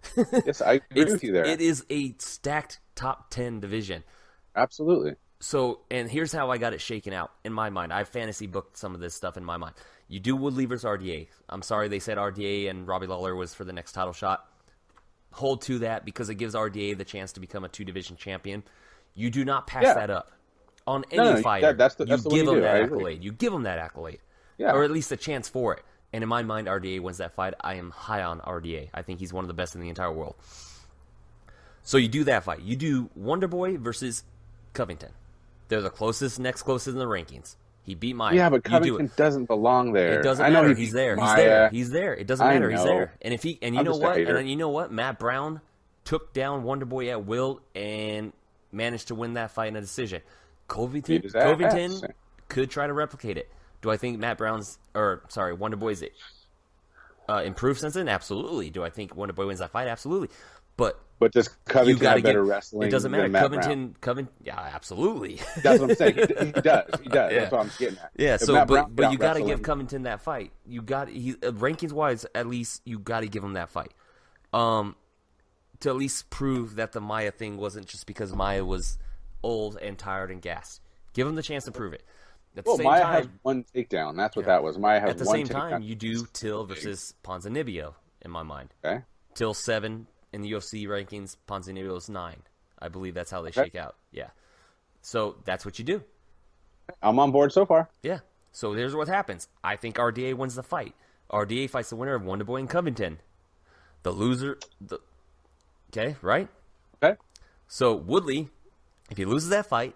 [SPEAKER 3] Yes, I agree with you there.
[SPEAKER 2] It is a stacked top 10 division.
[SPEAKER 3] Absolutely.
[SPEAKER 2] So, and here's how I got it shaken out in my mind. I fantasy booked some of this stuff in my mind. You do Woodley versus RDA. I'm sorry they said RDA and Robbie Lawler was for the next title shot. Hold to that because it gives RDA the chance to become a 2-division champion. You do not pass that up. On any fighter, you give him that accolade. You give him that accolade. Yeah. Or at least a chance for it. And in my mind, RDA wins that fight. I am high on RDA. I think he's one of the best in the entire world. So you do that fight. You do Wonder Boy versus Covington. They're the next closest in the rankings. He beat Maia.
[SPEAKER 3] Yeah, but Covington doesn't belong there.
[SPEAKER 2] It doesn't matter. He's there. He's there. It doesn't matter. He's there. And you know what? Matt Brown took down Wonder Boy at will and managed to win that fight in a decision. Covington could try to replicate it. Do I think Wonder Boy's improved since then? Absolutely. Do I think Wonder Boy wins that fight? Absolutely. But
[SPEAKER 3] does Covington have better wrestling?
[SPEAKER 2] It doesn't matter.
[SPEAKER 3] Covington,
[SPEAKER 2] yeah, absolutely.
[SPEAKER 3] That's what I'm saying. He does. Yeah. That's what I'm getting at.
[SPEAKER 2] Yeah. But you got to give Covington that fight. Rankings wise, at least you got to give him that fight. To at least prove that the Maia thing wasn't just because Maia was old and tired and gassed. Give him the chance to prove it. At the same
[SPEAKER 3] Maia
[SPEAKER 2] time,
[SPEAKER 3] has one takedown. That's what that was. Maia has
[SPEAKER 2] at the
[SPEAKER 3] one
[SPEAKER 2] same
[SPEAKER 3] takedown.
[SPEAKER 2] time, you do Till versus Ponzinibbio in my mind.
[SPEAKER 3] Okay.
[SPEAKER 2] Till 7 in the UFC rankings. Ponzinibbio's 9. I believe that's how they shake out. Yeah. So that's what you do.
[SPEAKER 3] I'm on board so far.
[SPEAKER 2] Yeah. So here's what happens. I think RDA wins the fight. RDA fights the winner of Wonder Boy and Covington. The loser. Okay, right?
[SPEAKER 3] Okay.
[SPEAKER 2] So Woodley, if he loses that fight,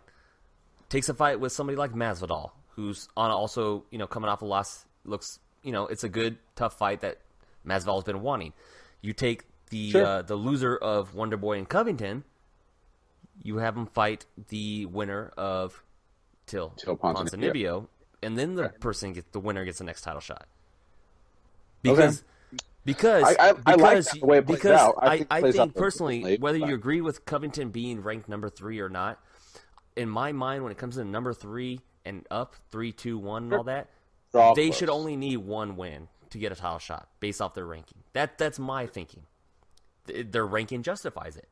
[SPEAKER 2] takes a fight with somebody like Masvidal, who's on also, coming off a loss. Looks, it's a good, tough fight that Masvidal's been wanting. You take the loser of Wonderboy and Covington, you have him fight the winner of Till Ponzinibbio, and then the winner gets the next title shot. Because
[SPEAKER 3] I like the way it plays out.
[SPEAKER 2] I think personally, whether you agree with Covington being ranked number 3 or not, in my mind, when it comes to number 3 and up, 3, 2, 1, and all that, they should only need one win to get a title shot based off their ranking. That's my thinking. Their ranking justifies it.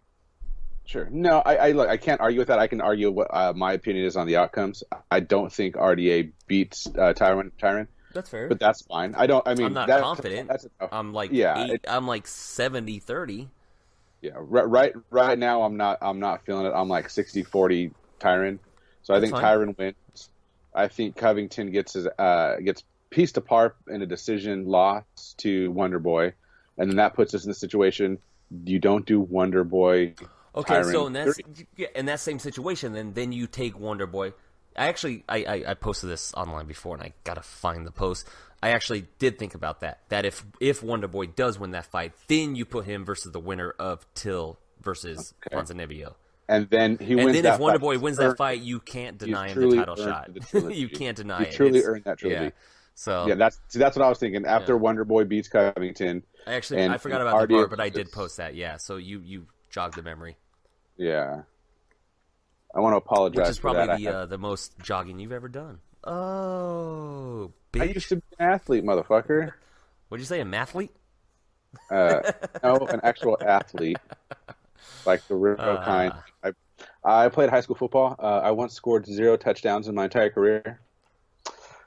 [SPEAKER 3] Sure. No, I can't argue with that. I can argue what my opinion is on the outcomes. I don't think RDA beats Tyron.
[SPEAKER 2] That's fair.
[SPEAKER 3] But that's fine. I'm not
[SPEAKER 2] confident. I'm like 70-30.
[SPEAKER 3] Yeah. Right now I'm not feeling it. I'm like 60-40 Tyron. So I think Tyron wins. I think Covington gets pieced apart in a decision loss to Wonderboy, and then that puts us in the situation you don't do Wonderboy.
[SPEAKER 2] Okay,
[SPEAKER 3] Tyron
[SPEAKER 2] so in that same situation, then you take Wonderboy. I posted this online before, and I gotta find the post. I actually did think about that. That if Wonderboy does win that fight, then you put him versus the winner of Till versus Ponzinibbio.
[SPEAKER 3] And then he wins.
[SPEAKER 2] And then if Wonderboy wins that fight, you can't deny him the title shot. You can't deny it.
[SPEAKER 3] He truly earned that trilogy.
[SPEAKER 2] Yeah. So
[SPEAKER 3] that's what I was thinking. After Wonderboy beats Covington,
[SPEAKER 2] I forgot about that part, but I did post that. Yeah, so you jogged the memory.
[SPEAKER 3] Yeah, I want to apologize.
[SPEAKER 2] Which is probably the most jogging you've ever done. Oh, bitch.
[SPEAKER 3] I used to be an athlete, motherfucker.
[SPEAKER 2] What'd you say, a mathlete?
[SPEAKER 3] No, an actual athlete, like the real kind. I played high school football. I once scored 0 touchdowns in my entire career.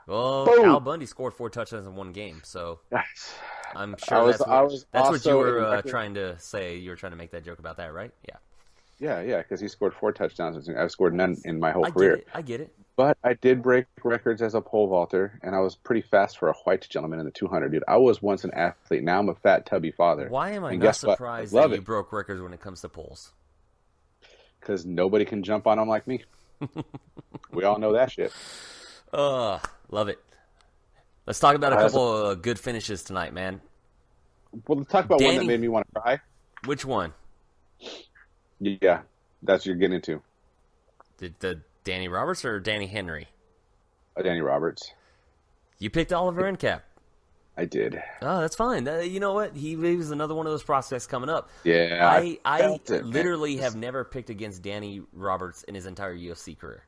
[SPEAKER 2] Well, boom. Al Bundy scored 4 touchdowns in one game, so I'm sure that's what you were trying to say. You were trying to make that joke about that, right? Yeah.
[SPEAKER 3] Yeah, because he scored 4 touchdowns. I've scored none in my whole career.
[SPEAKER 2] I get it.
[SPEAKER 3] But I did break records as a pole vaulter, and I was pretty fast for a white gentleman in the 200, dude. I was once an athlete. Now I'm a fat, tubby father.
[SPEAKER 2] Why am I not surprised that you broke records when it comes to poles?
[SPEAKER 3] Because nobody can jump on them like me. We all know that shit.
[SPEAKER 2] Love it. Let's talk about a couple of good finishes tonight, man.
[SPEAKER 3] Well, let's talk about one that made me want to cry.
[SPEAKER 2] Which one?
[SPEAKER 3] Yeah, that's what you're getting into.
[SPEAKER 2] The Danny Roberts or Danny Henry?
[SPEAKER 3] Danny Roberts.
[SPEAKER 2] You picked Oliver Encap.
[SPEAKER 3] I did.
[SPEAKER 2] Oh, that's fine. You know what? He was another one of those prospects coming up.
[SPEAKER 3] Yeah.
[SPEAKER 2] I literally have never picked against Danny Roberts in his entire UFC career.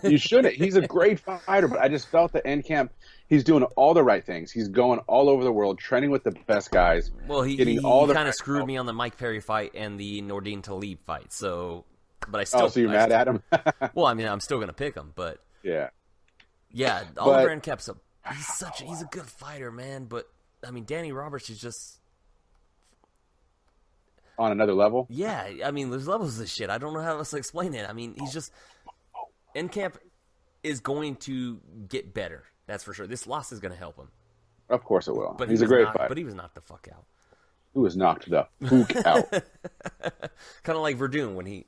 [SPEAKER 3] You shouldn't. He's a great fighter, but I just felt that Encamp, he's doing all the right things. He's going all over the world, training with the best guys.
[SPEAKER 2] Well, he kind of screwed me on the Mike Perry fight and the Nordine Talib fight. So, but I still.
[SPEAKER 3] Oh, so you're mad at him?
[SPEAKER 2] Well, I mean, I'm still going to pick him, but.
[SPEAKER 3] Yeah.
[SPEAKER 2] Yeah, Oliver Encap's he's a good fighter, man. But I mean, Danny Roberts is just
[SPEAKER 3] on another level.
[SPEAKER 2] Yeah, I mean, there's levels of this shit. I don't know how else to explain it. I mean, he's just Encamp is going to get better. That's for sure. This loss is going to help him.
[SPEAKER 3] Of course it will.
[SPEAKER 2] But
[SPEAKER 3] he's a great fighter.
[SPEAKER 2] But he was knocked the fuck out.
[SPEAKER 3] He was knocked the fuck out.
[SPEAKER 2] Kind of like Werdum when he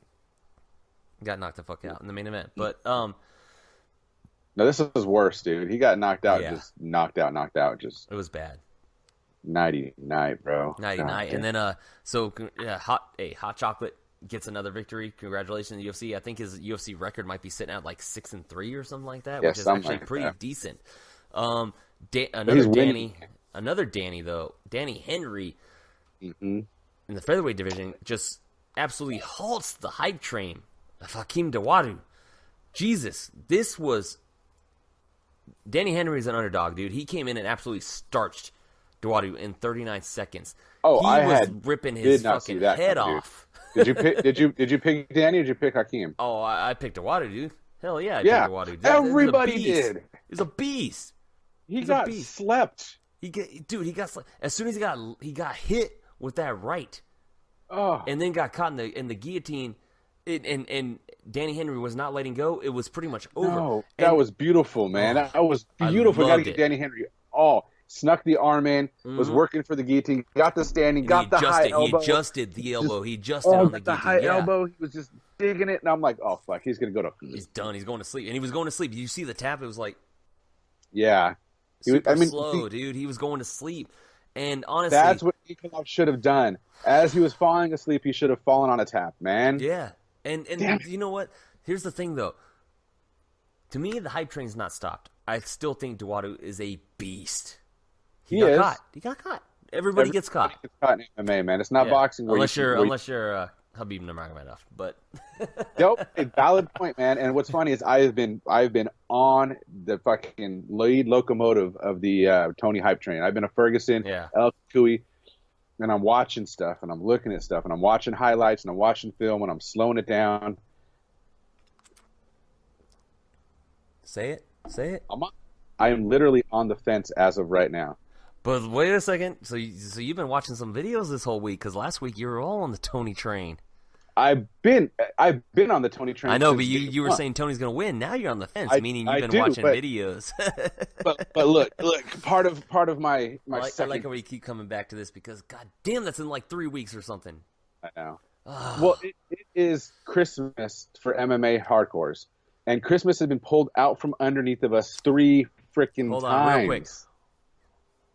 [SPEAKER 2] got knocked the fuck out in the main event. But
[SPEAKER 3] no, this is worse, dude. He got knocked out, just knocked out. Just
[SPEAKER 2] it was bad.
[SPEAKER 3] Nighty night, bro.
[SPEAKER 2] Nighty night, and then Hot Chocolate gets another victory. Congratulations to the UFC. I think his UFC record might be sitting at like 6-3 or something like that, which is actually pretty decent. Another Danny though, Danny Henry, in the featherweight division, just absolutely halts the hype train of Hakeem Dawodu. Jesus, this was. Danny Henry is an underdog, dude. He came in and absolutely starched Dawodu in 39 seconds.
[SPEAKER 3] Oh,
[SPEAKER 2] he was ripping his fucking head off.
[SPEAKER 3] Did you pick Danny or did you pick Hakeem?
[SPEAKER 2] Oh, I picked Dawodu, dude. Hell yeah, I picked Dawodu.
[SPEAKER 3] Everybody did.
[SPEAKER 2] He's a beast.
[SPEAKER 3] He got slept.
[SPEAKER 2] He got slept. As soon as he got hit with that right, and then got caught in the guillotine. And Danny Henry was not letting go. It was pretty much over.
[SPEAKER 3] No, that was beautiful, man. That was beautiful. Got to get Danny Henry snuck the arm in, was working for the guillotine, got the standing, got the high elbow.
[SPEAKER 2] He adjusted the elbow. He adjusted on the guillotine.
[SPEAKER 3] The high elbow. He was just digging it, and I'm like, oh fuck, he's gonna go to.
[SPEAKER 2] He's done. He's going to sleep, and he was going to sleep. Did you see the tap? It was like,
[SPEAKER 3] yeah,
[SPEAKER 2] super slow, dude. He was going to sleep, And honestly,
[SPEAKER 3] that's what Nikolov should have done. As he was falling asleep, he should have fallen on a tap, man.
[SPEAKER 2] yeah. And you know what? Here's the thing, though. To me, the hype train's not stopped. I still think Duatu is a beast. He got caught. He got caught. Everybody gets caught.
[SPEAKER 3] Gets caught in MMA, man. It's not boxing.
[SPEAKER 2] Unless you're Habib Nurmagomedov, but
[SPEAKER 3] nope, a valid point, man. And what's funny is I've been on the fucking lead locomotive of the Tony hype train. I've been a Ferguson, El Kui, and I'm watching stuff and I'm looking at stuff and I'm watching highlights and I'm watching film and I'm slowing it down.
[SPEAKER 2] Say it.
[SPEAKER 3] I am literally on the fence as of right now.
[SPEAKER 2] But wait a second. So you've been watching some videos this whole week, because last week you were all on the Tony train.
[SPEAKER 3] I've been on the Tony train.
[SPEAKER 2] I know, but you were saying Tony's going to win. Now you're on the fence, meaning you've been watching videos.
[SPEAKER 3] but look, part of my
[SPEAKER 2] I like how we keep coming back to this, because god damn, that's in like 3 weeks or something.
[SPEAKER 3] I know. Well, it is Christmas for MMA hardcores, and Christmas has been pulled out from underneath of us 3 freaking times.
[SPEAKER 2] Hold on, real quick.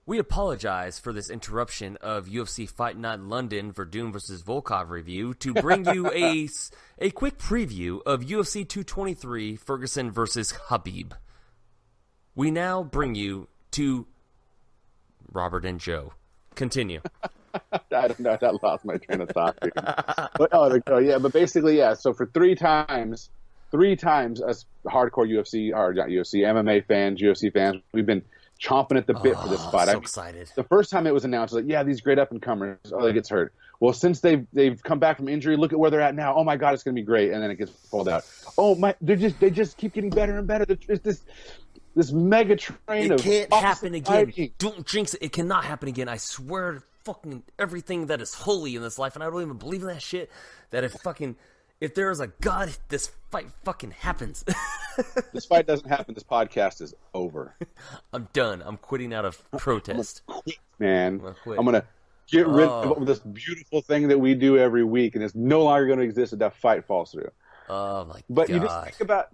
[SPEAKER 2] We apologize for this interruption of UFC Fight Night London Werdum versus Volkov review to bring you a quick preview of UFC 223 Ferguson versus Habib. We now bring you to Robert and Joe. Continue.
[SPEAKER 3] I don't know. I lost my train of thought. But basically, so for 3 times, us hardcore UFC, or not UFC, MMA fans, UFC fans, we've been chomping at the bit for this fight.
[SPEAKER 2] So excited.
[SPEAKER 3] The first time it was announced, like, these great up and comers. Oh, they gets hurt. Well, since they've come back from injury, look at where they're at now. Oh my God, it's going to be great, and then it gets pulled out. Oh my, they just keep getting better and better. There's this mega train of.
[SPEAKER 2] It can't happen again.
[SPEAKER 3] Fighting.
[SPEAKER 2] Don't jinx it. It cannot happen again. I swear to fucking everything that is holy in this life, and I don't even believe in that shit. That if there is a God, this fight fucking happens.
[SPEAKER 3] This fight doesn't happen. This podcast is over.
[SPEAKER 2] I'm done. I'm quitting out of protest.
[SPEAKER 3] I'm gonna quit, man. I'm going to get rid of this beautiful thing that we do every week, and it's no longer going to exist if that fight falls through.
[SPEAKER 2] Oh, my God.
[SPEAKER 3] But you just think about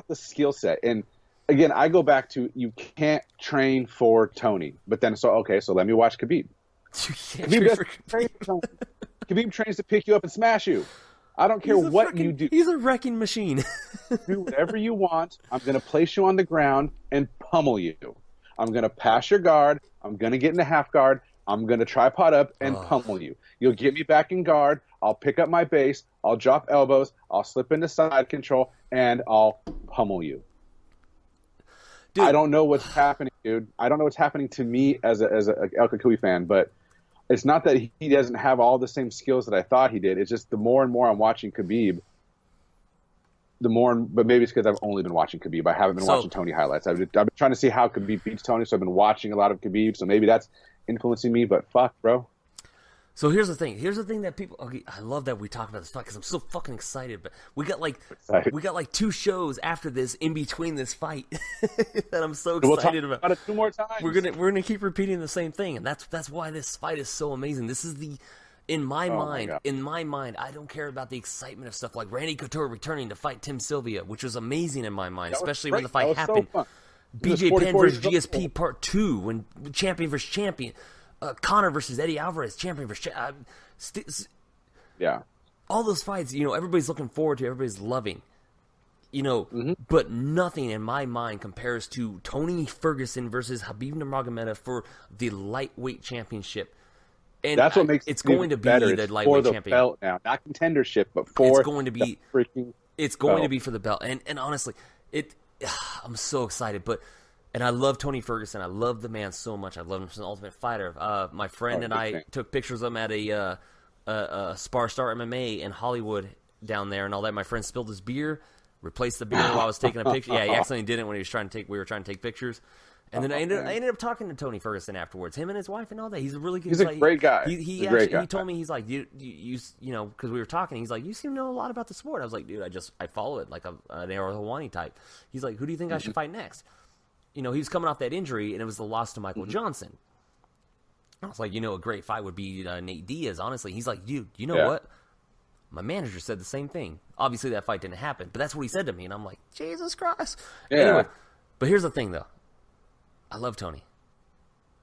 [SPEAKER 3] the skill set. And, again, I go back to you can't train for Tony. But then, so let me watch Khabib. Khabib trains to pick you up and smash you. I don't care what you do.
[SPEAKER 2] He's a wrecking machine.
[SPEAKER 3] Do whatever you want. I'm going to place you on the ground and pummel you. I'm going to pass your guard. I'm going to get into half guard. I'm going to tripod up and pummel you. You'll get me back in guard. I'll pick up my base. I'll drop elbows. I'll slip into side control, and I'll pummel you. Dude. I don't know what's happening, dude. I don't know what's happening to me as a El Kakui fan, but it's not that he doesn't have all the same skills that I thought he did. It's just the more and more I'm watching Khabib, but maybe it's because I've only been watching Khabib. I haven't been watching Tony highlights. I've been trying to see how Khabib beats Tony, so I've been watching a lot of Khabib, so maybe that's influencing me, but fuck, bro.
[SPEAKER 2] So here's the thing. Here's the thing that people. Okay, I love that we talk about this fight because I'm so fucking excited. But we got like 2 shows after this in between this fight that I'm so excited about.
[SPEAKER 3] It 2 more times.
[SPEAKER 2] We're gonna keep repeating the same thing, and that's why this fight is so amazing. This is in my mind, I don't care about the excitement of stuff like Randy Couture returning to fight Tim Sylvia, which was amazing in my mind, especially when the fight happened. So BJ Penn versus GSP Part 2, when champion versus champion. Conor versus Eddie Alvarez, champion versus all those fights, everybody's looking forward to, everybody's loving, but nothing in my mind compares to Tony Ferguson versus Habib Nurmagomedov for the lightweight championship. And
[SPEAKER 3] that's what makes
[SPEAKER 2] it's going to be
[SPEAKER 3] better.
[SPEAKER 2] The lightweight
[SPEAKER 3] for the
[SPEAKER 2] champion
[SPEAKER 3] belt now, not contendership, but for
[SPEAKER 2] it's going to be
[SPEAKER 3] freaking.
[SPEAKER 2] It's going
[SPEAKER 3] belt.
[SPEAKER 2] to be for the belt, and honestly, I'm so excited, And I love Tony Ferguson. I love the man so much. I love him as an Ultimate Fighter. My friend and I took pictures of him at a Spar Star MMA in Hollywood down there and all that. My friend spilled his beer, replaced the beer while I was taking a picture. Yeah, he accidentally didn't when we were trying to take pictures. And then I ended up talking to Tony Ferguson afterwards. Him and his wife and all that. He's a really good.
[SPEAKER 3] He's a great guy.
[SPEAKER 2] He told me, he's like, you because we were talking. He's like, you seem to know a lot about the sport. I was like, dude, I follow it like an Ariel Helwani type. He's like, who do you think I should fight next? He was coming off that injury, and it was the loss to Michael Johnson. I was like, a great fight would be Nate Diaz, honestly. He's like, dude, you know what? My manager said the same thing. Obviously, that fight didn't happen, but that's what he said to me, and I'm like, Jesus Christ.
[SPEAKER 3] Yeah.
[SPEAKER 2] Anyway, but here's the thing, though. I love Tony.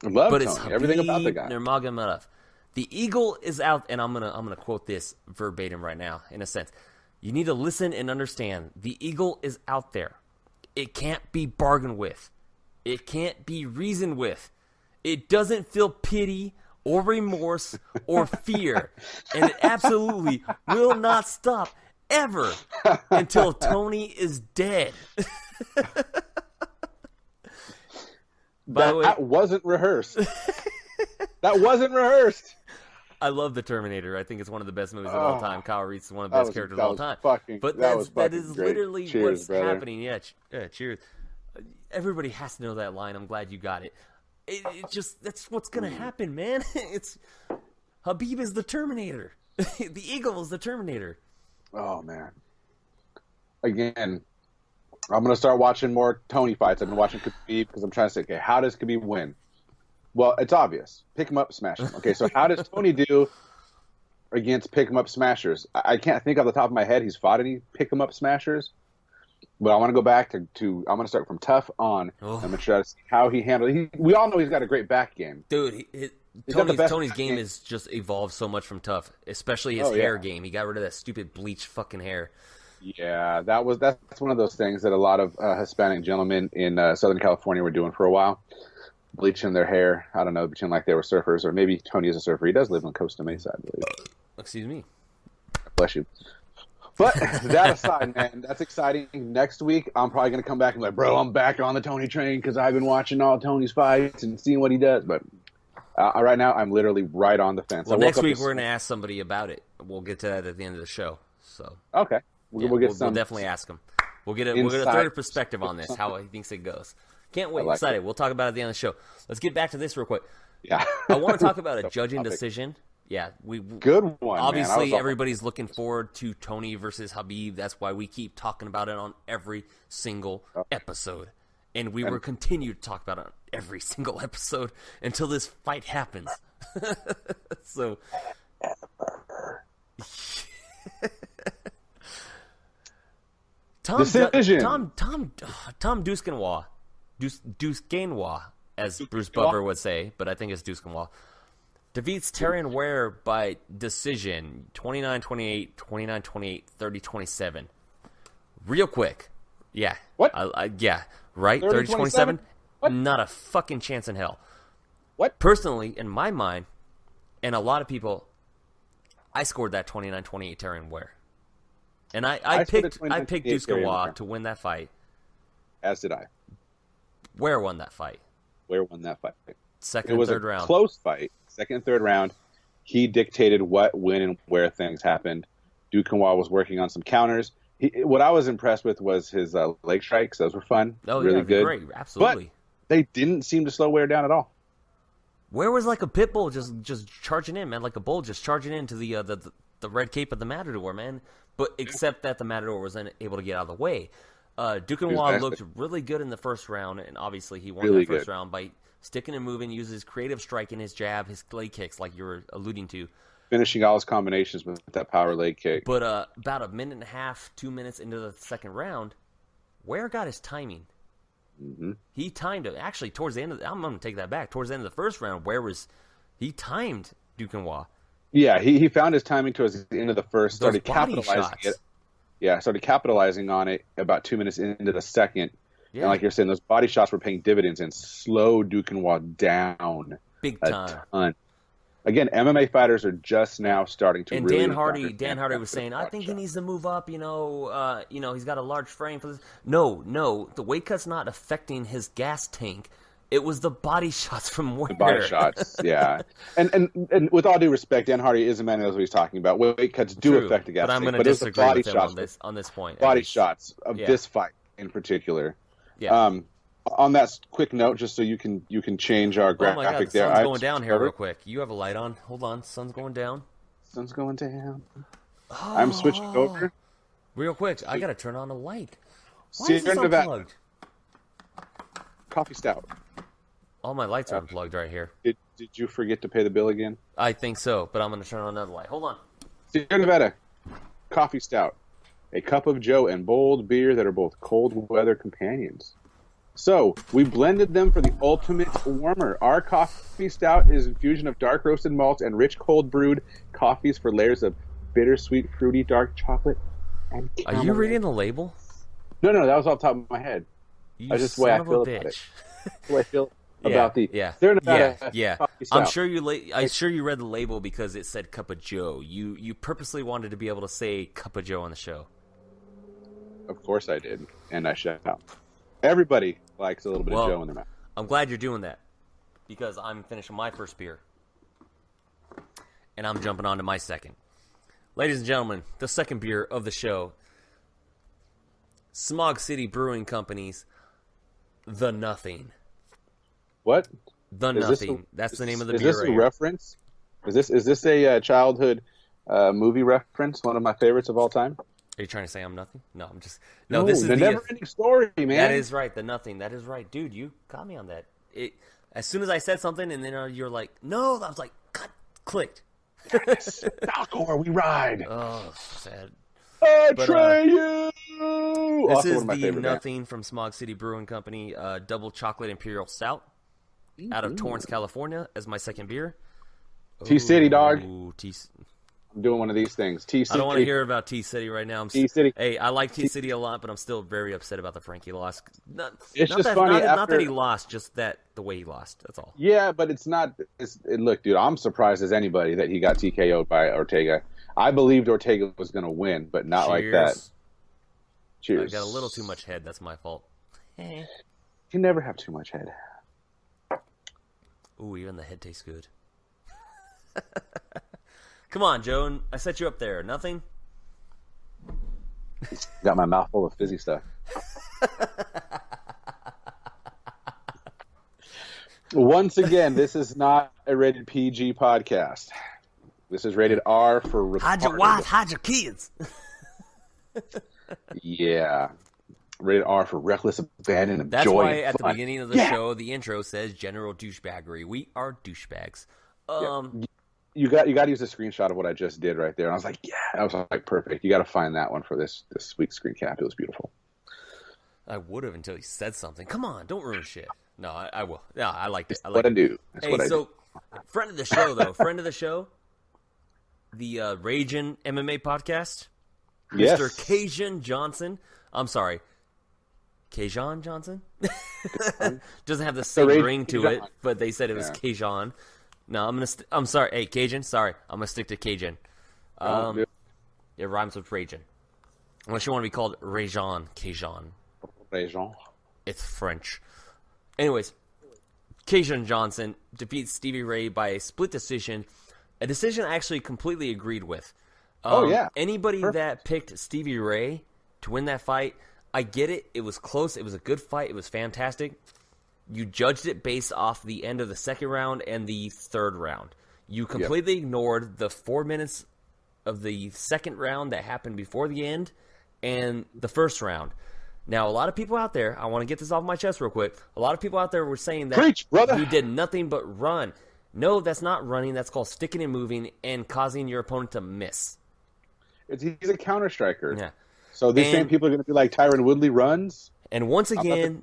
[SPEAKER 3] I love
[SPEAKER 2] but
[SPEAKER 3] Tony.
[SPEAKER 2] it's
[SPEAKER 3] Everything about the guy.
[SPEAKER 2] Nurmagomedov. The eagle is out, and I'm gonna quote this verbatim right now. In a sense, you need to listen and understand. The eagle is out there. It can't be bargained with. It can't be reasoned with. It doesn't feel pity or remorse or fear, and it absolutely will not stop ever until Tony is dead. By the way,
[SPEAKER 3] that wasn't rehearsed. That wasn't rehearsed.
[SPEAKER 2] I love The Terminator. I think it's one of the best movies of all time. Kyle Reese is one of the best characters of all time. But that is literally what's happening. Yeah, cheers. Everybody has to know that line. I'm glad you got it. It just, that's what's going to happen, man. It's Khabib is the Terminator. The Eagle is the Terminator.
[SPEAKER 3] Oh, man. Again, I'm going to start watching more Tony fights. I've been watching Khabib because I'm trying to say, okay, how does Khabib win? Well, it's obvious. Pick him up, smash him. Okay, so how does Tony do against pick him up smashers? I can't think off the top of my head he's fought any pick him up smashers. But I want to go back to I'm going to start from tough on. I'm going to try to see how he handled it. We all know he's got a great back game.
[SPEAKER 2] Dude, Tony's game has just evolved so much from tough, especially his hair game. He got rid of that stupid bleached fucking hair.
[SPEAKER 3] Yeah, that's one of those things that a lot of Hispanic gentlemen in Southern California were doing for a while. Bleaching their hair. I don't know, pretending like they were surfers, or maybe Tony is a surfer. He does live on Costa Mesa, I believe.
[SPEAKER 2] Excuse me.
[SPEAKER 3] Bless you. But that aside, man, that's exciting. Next week, I'm probably going to come back and be like, bro, I'm back on the Tony train because I've been watching all Tony's fights and seeing what he does. But right now, I'm literally right on the fence.
[SPEAKER 2] Well, next week, we're going to ask somebody about it. We'll get to that at the end of the show. So
[SPEAKER 3] okay. We'll
[SPEAKER 2] definitely ask him. We'll get a third perspective on this, how he thinks it goes. Can't wait. Excited. We'll talk about it at the end of the show. Let's get back to this real quick.
[SPEAKER 3] Yeah.
[SPEAKER 2] I want to talk about a judging decision. Yeah,
[SPEAKER 3] good one.
[SPEAKER 2] Obviously, everybody's looking forward to Tony versus Khabib. That's why we keep talking about it on every single episode, and we will continue to talk about it on every single episode until this fight happens. So, Tom Duskanois, as Bruce Buffer would say, but I think it's Duskanois, defeats Terrion Ware by decision, 29-28, 29-28, 30-27. Real quick. Yeah.
[SPEAKER 3] What?
[SPEAKER 2] Yeah, right? 30-27? Not a fucking chance in hell.
[SPEAKER 3] What?
[SPEAKER 2] Personally, in my mind, and a lot of people, I scored that 29-28 Terrion Ware. And I picked Duskanois to win that fight.
[SPEAKER 3] As did I.
[SPEAKER 2] Ware won that fight.
[SPEAKER 3] Second and third round. It was a close fight. Second and third round. He dictated what, when, and where things happened. Duskanois was working on some counters. What I was impressed with was his leg strikes. Those were fun.
[SPEAKER 2] Oh,
[SPEAKER 3] really
[SPEAKER 2] yeah,
[SPEAKER 3] good.
[SPEAKER 2] Great. Absolutely.
[SPEAKER 3] But they didn't seem to slow Ware down at all.
[SPEAKER 2] Ware was like a pit bull just charging in, man, like a bull just charging into the red cape of the Matador, man. But except that the Matador was unable to get out of the way. Duskanois looked really good in the first round, and obviously he won that first round by sticking and moving, uses his creative striking, his jab, his leg kicks, like you were alluding to.
[SPEAKER 3] Finishing all his combinations with that power leg kick.
[SPEAKER 2] But about a minute and a half, 2 minutes into the second round, Ware got his timing.
[SPEAKER 3] Mm-hmm.
[SPEAKER 2] He timed it. Actually, towards the end of I'm going to take that back. Towards the end of the first round, he timed Duskanois.
[SPEAKER 3] Yeah, he found his timing towards the end of the first, started capitalizing it. Yeah, started capitalizing on it about 2 minutes into the second. Yeah. And like you're saying, those body shots were paying dividends and slowed Duskanois down
[SPEAKER 2] big time.
[SPEAKER 3] A ton. Again, MMA fighters are just now starting to.
[SPEAKER 2] And
[SPEAKER 3] really
[SPEAKER 2] Dan Hardy was saying, I think he needs to move up. He's got a large frame for this. No, the weight cut's not affecting his gas tank. It was the body shots from Ware.
[SPEAKER 3] The body shots, yeah. And with all due respect, Dan Hardy is a man who knows what he's talking about. Weight cuts do affect the gas tank,
[SPEAKER 2] but I'm going to disagree with him on this point.
[SPEAKER 3] Body shots of this fight in particular.
[SPEAKER 2] Yeah.
[SPEAKER 3] On that quick note, just so you can change our graphic
[SPEAKER 2] there. Oh my God, the
[SPEAKER 3] sun's
[SPEAKER 2] going down here real quick. You have a light on. Hold on, sun's going down.
[SPEAKER 3] Sun's going down. Oh. I'm switching over.
[SPEAKER 2] Real quick, I got to turn on the light. Why is this unplugged?
[SPEAKER 3] Coffee stout.
[SPEAKER 2] All my lights are unplugged right here.
[SPEAKER 3] Did you forget to pay the bill again?
[SPEAKER 2] I think so, but I'm going to turn on another light. Hold on.
[SPEAKER 3] Sierra Nevada, coffee stout. A cup of Joe and bold beer that are both cold weather companions. So we blended them for the ultimate warmer. Our coffee stout is a fusion of dark roasted malts and rich cold brewed coffees for layers of bittersweet, fruity, dark chocolate and caramel.
[SPEAKER 2] Are you reading the label?
[SPEAKER 3] No, that was off the top of my head. That's just the way I feel about it. The way I feel about the They're coffee stout.
[SPEAKER 2] I'm sure you read the label because it said Cup of Joe. You purposely wanted to be able to say Cup of Joe on the show.
[SPEAKER 3] Of course I did, and I shall. Everybody likes a little bit of Joe in their mouth.
[SPEAKER 2] I'm glad you're doing that because I'm finishing my first beer. And I'm jumping on to my second. Ladies and gentlemen, the second beer of the show. Smog City Brewing Company's The Nothing.
[SPEAKER 3] What?
[SPEAKER 2] The Nothing. That's the name of the beer.
[SPEAKER 3] Is this a reference? Is this a childhood movie reference? One of my favorites of all time?
[SPEAKER 2] Are you trying to say I'm nothing? No, I'm just...
[SPEAKER 3] No, this is the never-ending story, man.
[SPEAKER 2] That is right, The Nothing. That is right. Dude, you got me on that. As soon as I said something, and then you're like, no, I was like, clicked.
[SPEAKER 3] Yes, Falcor, we ride.
[SPEAKER 2] Oh, sad.
[SPEAKER 3] Betray you!
[SPEAKER 2] This is the Nothing from Smog City Brewing Company, double chocolate imperial stout out of Torrance, California, as my second beer.
[SPEAKER 3] T-City, dog.
[SPEAKER 2] I'm
[SPEAKER 3] doing one of these things. T-City.
[SPEAKER 2] I don't want to hear about T-City right now.
[SPEAKER 3] T-City.
[SPEAKER 2] Hey, I like T-City a lot, but I'm still very upset about the Frankie loss. Not that he lost, just that the way he lost. That's all.
[SPEAKER 3] Yeah, but it's not. Look, dude, I'm surprised as anybody that he got TKO'd by Ortega. I believed Ortega was going to win, but not like that. Cheers.
[SPEAKER 2] I got a little too much head. That's my fault.
[SPEAKER 3] You never have too much head.
[SPEAKER 2] Ooh, even the head tastes good. Come on, Joe. I set you up there. Nothing?
[SPEAKER 3] Got my mouth full of fizzy stuff. Once again, this is not a rated PG podcast. This is rated R for retarded.
[SPEAKER 2] Hide your wife, hide your kids.
[SPEAKER 3] Yeah. Rated R for reckless abandon of
[SPEAKER 2] That's
[SPEAKER 3] joy.
[SPEAKER 2] That's why at the beginning of the show, the intro says general douchebaggery. We are douchebags.
[SPEAKER 3] You got to use a screenshot of what I just did right there. And I was like, yeah. I was like, perfect. You got to find that one for this week's screen cap. It was beautiful.
[SPEAKER 2] I would have until you said something. Come on, don't ruin shit. No, I will. Yeah, I like it.
[SPEAKER 3] I do.
[SPEAKER 2] Friend of the show, though. Friend of the show. The Ragin' MMA podcast.
[SPEAKER 3] Yes.
[SPEAKER 2] Mr. Kajan Johnson. I'm sorry. Kajan Johnson? Doesn't have the same ring to it, but they said it was Kajan. No, I'm sorry. Hey, Cajun, sorry. I'm going to stick to Cajun. It rhymes with Ragin'. Unless you want to be called Cajun.
[SPEAKER 3] Ragin'.
[SPEAKER 2] It's French. Anyways, Kajan Johnson defeats Stevie Ray by a split decision. A decision I actually completely agreed with. Anybody that picked Stevie Ray to win that fight, I get it. It was close. It was a good fight. It was fantastic. You judged it based off the end of the second round and the third round. You completely ignored the 4 minutes of the second round that happened before the end and the first round. Now, a lot of people out there, I want to get this off my chest real quick. A lot of people out there were saying that he did nothing but run. No, that's not running. That's called sticking and moving and causing your opponent to miss.
[SPEAKER 3] He's a counter striker.
[SPEAKER 2] Yeah.
[SPEAKER 3] So these same people are going to be like Tyron Woodley runs.
[SPEAKER 2] And once again,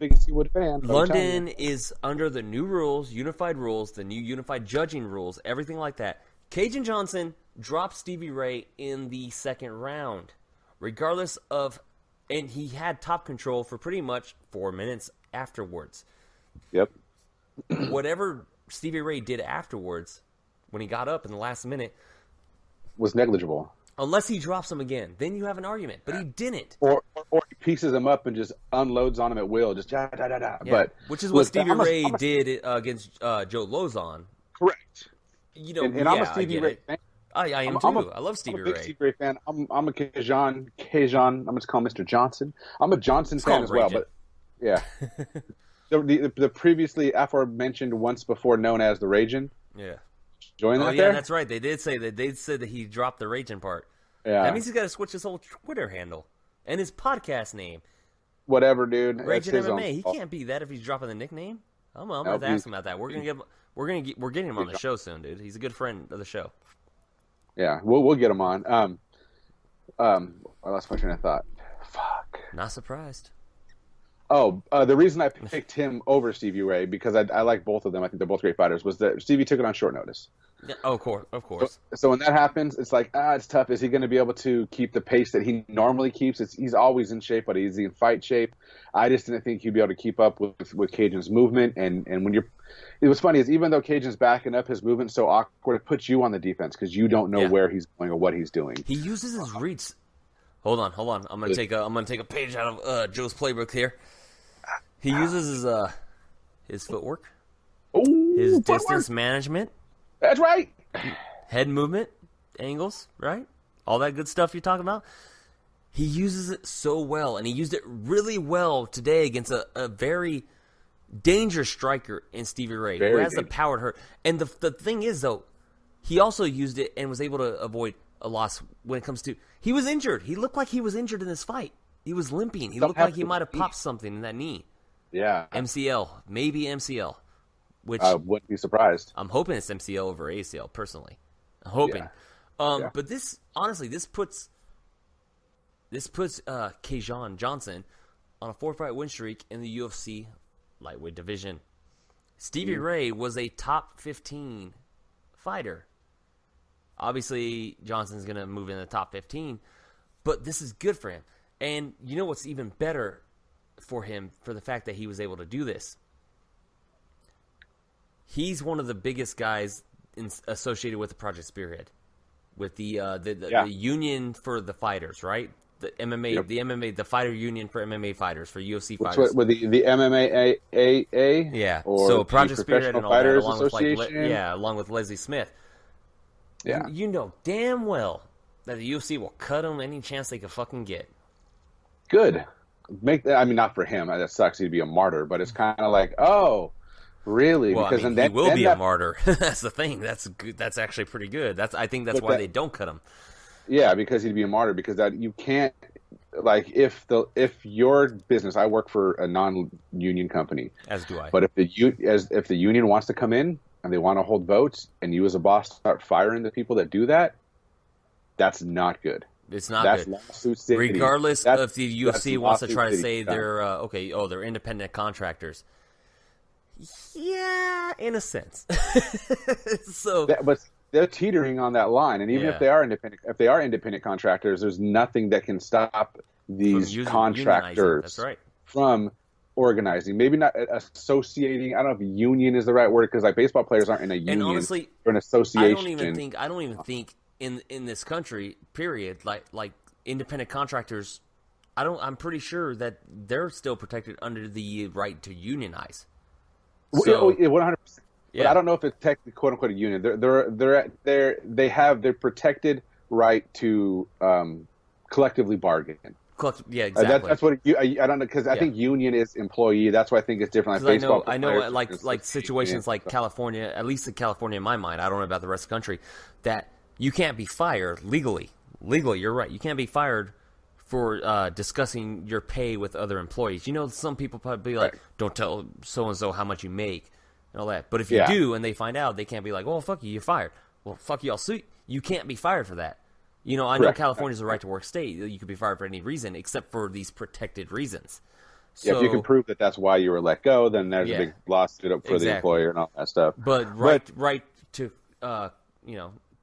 [SPEAKER 2] London is under the new rules, unified rules, the new unified judging rules, everything like that. Kajan Johnson dropped Stevie Ray in the second round, regardless of, and he had top control for pretty much 4 minutes afterwards.
[SPEAKER 3] Yep.
[SPEAKER 2] Whatever Stevie Ray did afterwards, when he got up in the last minute,
[SPEAKER 3] was negligible.
[SPEAKER 2] Unless he drops him again, then you have an argument. But he didn't.
[SPEAKER 3] Or he pieces him up and just unloads on him at will, just da da da da.
[SPEAKER 2] Yeah.
[SPEAKER 3] But
[SPEAKER 2] which is what Stevie Ray did against Joe Lozon.
[SPEAKER 3] Correct.
[SPEAKER 2] You know,
[SPEAKER 3] and I'm a Stevie Ray fan.
[SPEAKER 2] I am too. I love Stevie Ray.
[SPEAKER 3] I'm a big Stevie Ray fan. I'm a Kajan. I'm going to call him Mr. Johnson. I'm a Johnson fan as well. But yeah, the previously aforementioned, once before known as the Ragin'.
[SPEAKER 2] Yeah.
[SPEAKER 3] Join that
[SPEAKER 2] there? That's right. They did say that. They said that he dropped the Ragin' part.
[SPEAKER 3] Yeah.
[SPEAKER 2] That means he's got to switch his whole Twitter handle and his podcast name.
[SPEAKER 3] Whatever, dude.
[SPEAKER 2] Ragin' MMA. He can't be that if he's dropping the nickname. I'm going to ask him about that. We're getting him on the show soon, dude. He's a good friend of the show.
[SPEAKER 3] Yeah, we'll get him on. I lost my train of thought. Fuck.
[SPEAKER 2] Not surprised.
[SPEAKER 3] The reason I picked him over Stevie Ray, because I like both of them. I think they're both great fighters. Was that Stevie took it on short notice.
[SPEAKER 2] Yeah, of course.
[SPEAKER 3] So when that happens, it's like, it's tough. Is he going to be able to keep the pace that he normally keeps? He's always in shape, but he's in fight shape. I just didn't think he'd be able to keep up with Cajun's movement. And when it was funny is even though Cajun's backing up, his movement's so awkward, it puts you on the defense because you don't know where he's going or what he's doing.
[SPEAKER 2] He uses his reads. Hold on. I'm gonna take a page out of Joe's playbook here. He uses his footwork, his distance management.
[SPEAKER 3] That's right.
[SPEAKER 2] Head movement, angles, right? All that good stuff you're talking about. He uses it so well, and he used it really well today against a very dangerous striker in Stevie Ray, who has the power to hurt. And the thing is, though, he also used it and was able to avoid a loss when it comes to... He was injured. He looked like he was injured in this fight. He was limping. He looked like he might have popped something in that knee.
[SPEAKER 3] Yeah.
[SPEAKER 2] MCL. Maybe MCL. Which
[SPEAKER 3] I wouldn't be surprised.
[SPEAKER 2] I'm hoping it's MCL over ACL, personally. I'm hoping.
[SPEAKER 3] Yeah.
[SPEAKER 2] But this, honestly, this puts Kajan Johnson on a 4-fight win streak in the UFC lightweight division. Stevie Ray was a top 15 fighter. Obviously, Johnson's going to move in the top 15, but this is good for him. And you know what's even better for him for the fact that he was able to do this? He's one of the biggest guys associated with the Project Spearhead, with the union for the fighters, right? The MMA, the fighter union for MMA fighters, for UFC fighters.
[SPEAKER 3] With the MMA
[SPEAKER 2] yeah.
[SPEAKER 3] Or
[SPEAKER 2] so Project Spearhead and all that, along
[SPEAKER 3] Association?
[SPEAKER 2] along with Leslie Smith.
[SPEAKER 3] Yeah.
[SPEAKER 2] You know damn well that the UFC will cut him any chance they can fucking get.
[SPEAKER 3] Good. Not for him. That sucks. He'd be a martyr, but it's kind of like, really?
[SPEAKER 2] Well,
[SPEAKER 3] because
[SPEAKER 2] he will be a martyr. That's the thing. That's good. That's actually pretty good. I think that's why they don't cut him.
[SPEAKER 3] Yeah, because he'd be a martyr. Because that you can't, like, if your business. I work for a non-union company,
[SPEAKER 2] as do I.
[SPEAKER 3] But if the union wants to come in and they want to hold votes, and you as a boss start firing the people that do that, that's not good.
[SPEAKER 2] It's not good.
[SPEAKER 3] Lawsuit city.
[SPEAKER 2] Regardless if the UFC wants to try to say they're they're independent contractors. Yeah, in a sense.
[SPEAKER 3] But they're teetering on that line, and even if they are independent contractors, there's nothing that can stop these contractors from organizing. Maybe not associating. I don't know if union is the right word, because like baseball players aren't in a union.
[SPEAKER 2] And honestly,
[SPEAKER 3] or an association.
[SPEAKER 2] I don't even think in this country, period, like independent contractors, I'm pretty sure that they're still protected under the right to unionize.
[SPEAKER 3] So, 100%. But I don't know if it's technically "quote unquote" a union. They have their protected right to collectively bargain.
[SPEAKER 2] Yeah, exactly.
[SPEAKER 3] That's what I don't know, because I think union is employee. That's why I think it's different. Like baseball,
[SPEAKER 2] I know, like situations like California, at least in California in my mind. I don't know about the rest of the country, that you can't be fired legally. Legally, you're right. You can't be fired for discussing your pay with other employees. You know, some people probably be like, don't tell so-and-so how much you make and all that. But if you do and they find out, they can't be like, well, fuck you, you're fired. Well, fuck you, I'll sue you. You can't be fired for that. You know, I know California's a right-to-work state. You could be fired for any reason except for these protected reasons. So,
[SPEAKER 3] if you can prove that that's why you were let go, then there's a big lawsuit up for the employer and all that stuff.
[SPEAKER 2] But right to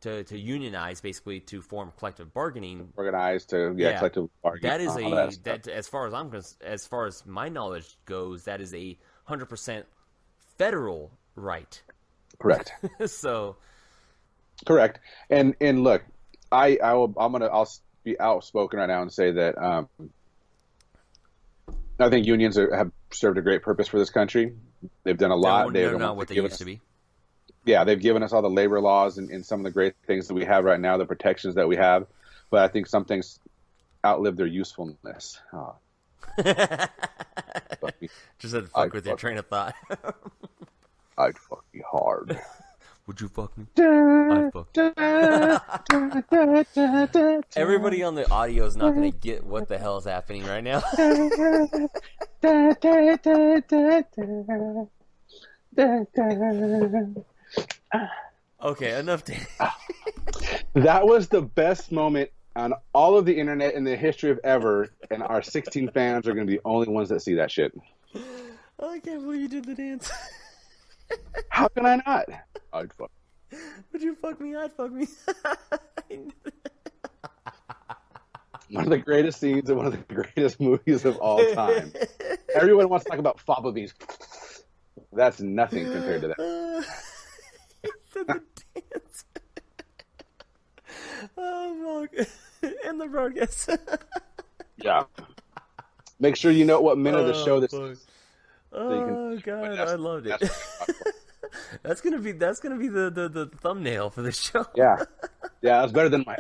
[SPEAKER 2] to unionize, basically to form collective bargaining,
[SPEAKER 3] organize to collective bargaining.
[SPEAKER 2] That is that as far as my knowledge goes, that is a 100% federal right.
[SPEAKER 3] Correct.
[SPEAKER 2] So.
[SPEAKER 3] Correct. And look, I'll be outspoken right now and say that I think unions have served a great purpose for this country. They've done a lot.
[SPEAKER 2] They're not what they used to be.
[SPEAKER 3] Yeah, they've given us all the labor laws and some of the great things that we have right now, the protections that we have. But I think some things outlive their usefulness. Oh.
[SPEAKER 2] Just had to fuck with your train of thought.
[SPEAKER 3] I'd fuck you hard.
[SPEAKER 2] Would you fuck me? I'd fuck you. Everybody on the audio is not going to get what the hell is happening right now. Okay, enough.
[SPEAKER 3] That was the best moment on all of the internet in the history of ever, and our 16 fans are going to be the only ones that see that shit.
[SPEAKER 2] I can't believe you did the dance.
[SPEAKER 3] How can I not? I'd fuck.
[SPEAKER 2] Would you fuck me? I'd fuck me.
[SPEAKER 3] One of the greatest scenes in one of the greatest movies of all time. Everyone wants to talk about faba bees. That's nothing compared to that.
[SPEAKER 2] The dance. Oh, fuck. And the broadcast.
[SPEAKER 3] Yeah. Make sure you know what minute of the show this
[SPEAKER 2] fuck.
[SPEAKER 3] is.
[SPEAKER 2] Oh, God, I loved it. That's gonna be the thumbnail for the show.
[SPEAKER 3] Yeah. Yeah, that's better than my...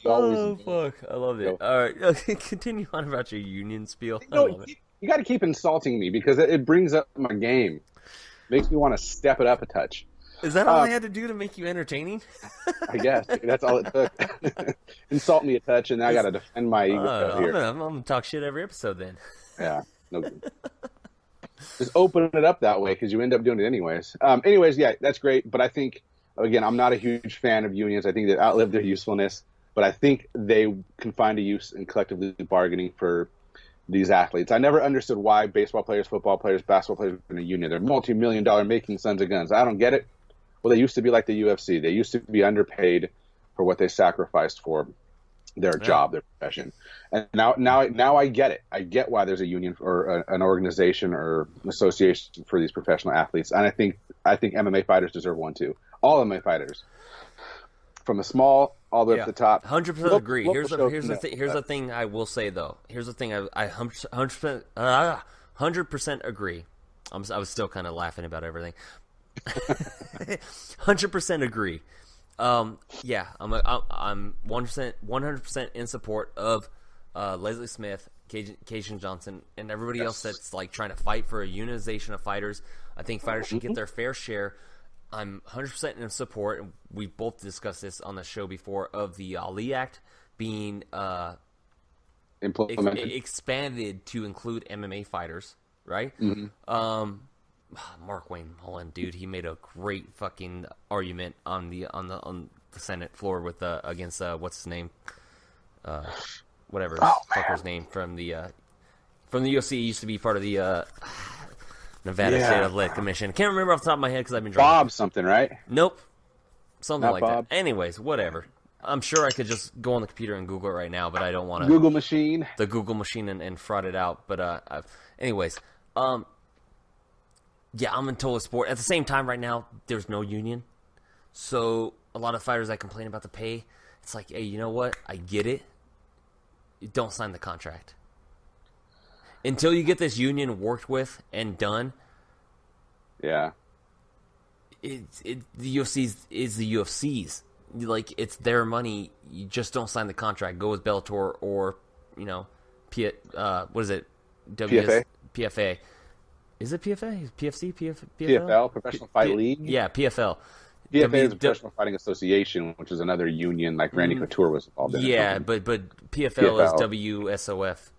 [SPEAKER 2] Oh, fuck. I loved it. All right. Okay, continue on about your union spiel. I love it.
[SPEAKER 3] You got to keep insulting me because it brings up my game. Makes me want to step it up a touch.
[SPEAKER 2] Is that all I had to do to make you entertaining?
[SPEAKER 3] I guess. That's all it took. Insult me a touch, and I got to defend my ego here.
[SPEAKER 2] I'm going to talk shit every episode then.
[SPEAKER 3] Yeah. No good. Just open it up that way because you end up doing it anyways. Anyways, yeah, that's great. But I think, again, I'm not a huge fan of unions. I think they outlived their usefulness. But I think they can find a use in collectively bargaining for these athletes. I never understood why baseball players, football players, basketball players are in a union. They're multi-million-dollar making sons of guns. I don't get it. Well, they used to be like the UFC. They used to be underpaid for what they sacrificed for their job, their profession. And now I get it. I get why there's a union or an organization or association for these professional athletes. And I think MMA fighters deserve one too. All MMA fighters, from the small all the way up to the top.
[SPEAKER 2] 100% agree. Here's the thing I will say though. Here's the thing I 100% agree. I was still kind of laughing about everything. 100% agree. Yeah, I'm 100% in support of Leslie Smith, Cajun Johnson, and everybody else that's like trying to fight for a unionization of fighters. I think fighters should get their fair share. I'm 100% in support, and we've both discussed this on the show before, of the Ali Act being
[SPEAKER 3] implemented,
[SPEAKER 2] expanded to include MMA fighters, right?
[SPEAKER 3] Mm-hmm.
[SPEAKER 2] Mark Wayne Mullen, dude, he made a great fucking argument on the Senate floor with against what's his name, whatever fucker's name from the UFC. He used to be part of the Nevada State Athletic Commission. Can't remember off the top of my head because I've been drinking.
[SPEAKER 3] Bob something, right?
[SPEAKER 2] Nope, something
[SPEAKER 3] Not
[SPEAKER 2] like
[SPEAKER 3] Bob.
[SPEAKER 2] that. Anyways, whatever. I'm sure I could just go on the computer and Google it right now, but I don't want to.
[SPEAKER 3] Google machine.
[SPEAKER 2] The Google machine and fraud it out. But anyways, yeah, I'm in total support. At the same time, right now, there's no union. So a lot of fighters that complain about the pay, it's like, hey, you know what? I get it. Don't sign the contract. Until you get this union worked with and done.
[SPEAKER 3] Yeah.
[SPEAKER 2] The UFC is the UFC's. Like, it's their money. You just don't sign the contract. Go with Bellator or, what is it?
[SPEAKER 3] PFA?
[SPEAKER 2] PFA. Is it PFA? PFC? PFL?
[SPEAKER 3] PFL, Professional Fight League?
[SPEAKER 2] Yeah, PFL.
[SPEAKER 3] PFA is the Professional Fighting Association, which is another union like Randy Couture was involved in.
[SPEAKER 2] Yeah, but PFL is WSOF.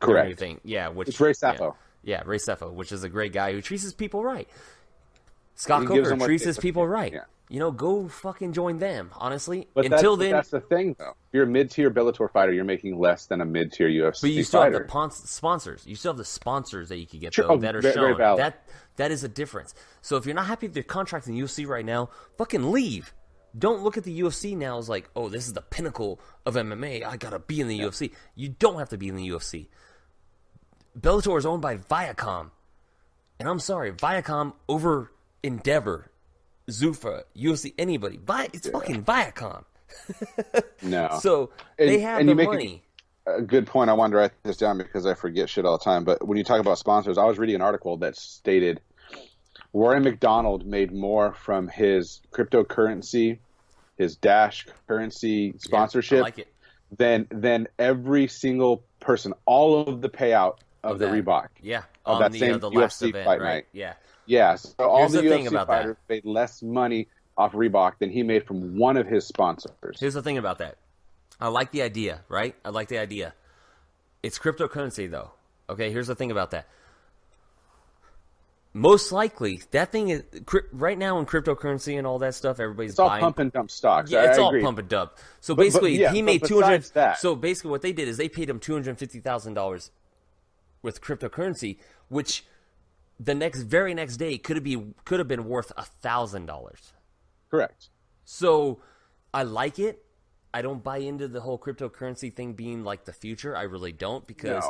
[SPEAKER 3] Correct.
[SPEAKER 2] Everything. Yeah, which
[SPEAKER 3] it's Ray Saffo.
[SPEAKER 2] Yeah, Ray Saffo, which is a great guy who treats his people right. Scott Coker treats his people right. Yeah. Go fucking join them, honestly.
[SPEAKER 3] But that's the thing, though. If you're a mid-tier Bellator fighter, you're making less than a mid-tier UFC
[SPEAKER 2] But you still
[SPEAKER 3] fighter.
[SPEAKER 2] have the sponsors. You still have the sponsors that you could get,
[SPEAKER 3] Sure.
[SPEAKER 2] though, that are
[SPEAKER 3] Very
[SPEAKER 2] shown.
[SPEAKER 3] valid.
[SPEAKER 2] That is a difference. So if you're not happy with your contract in the UFC right now, fucking leave. Don't look at the UFC now as like, oh, this is the pinnacle of MMA. I gotta be in the UFC. You don't have to be in the UFC. Bellator is owned by Viacom. And I'm sorry, Viacom over Endeavor, Zuffa, UFC, anybody. It's fucking Viacom.
[SPEAKER 3] No.
[SPEAKER 2] So they have the money.
[SPEAKER 3] A good point. I wanted to write this down because I forget shit all the time. But when you talk about sponsors, I was reading an article that stated Rory McDonald made more from his cryptocurrency, his Dash currency sponsorship,
[SPEAKER 2] I like it.
[SPEAKER 3] than every single person, all of the payout of the Reebok.
[SPEAKER 2] Yeah.
[SPEAKER 3] Of
[SPEAKER 2] on
[SPEAKER 3] that
[SPEAKER 2] the
[SPEAKER 3] same
[SPEAKER 2] last
[SPEAKER 3] UFC
[SPEAKER 2] event,
[SPEAKER 3] fight
[SPEAKER 2] right?
[SPEAKER 3] night.
[SPEAKER 2] Yeah.
[SPEAKER 3] Yeah. So all
[SPEAKER 2] Here's
[SPEAKER 3] the
[SPEAKER 2] the thing
[SPEAKER 3] UFC
[SPEAKER 2] about
[SPEAKER 3] fighters made less money off Reebok than he made from one of his sponsors.
[SPEAKER 2] Here's the thing about that. I like the idea, right? I like the idea. It's cryptocurrency, though. Okay, here's the thing about that. Most likely, that thing is right now in cryptocurrency and all that stuff. Everybody's
[SPEAKER 3] It's all
[SPEAKER 2] buying.
[SPEAKER 3] pump and dump stocks.
[SPEAKER 2] Yeah, it's
[SPEAKER 3] I
[SPEAKER 2] all
[SPEAKER 3] agree.
[SPEAKER 2] pump and dump. So basically, he made
[SPEAKER 3] $200,000.
[SPEAKER 2] So basically, what they did is they paid him $250,000 with cryptocurrency, which the very next day could have been worth $1,000.
[SPEAKER 3] Correct.
[SPEAKER 2] So I like it. I don't buy into the whole cryptocurrency thing being like the future. I really don't, because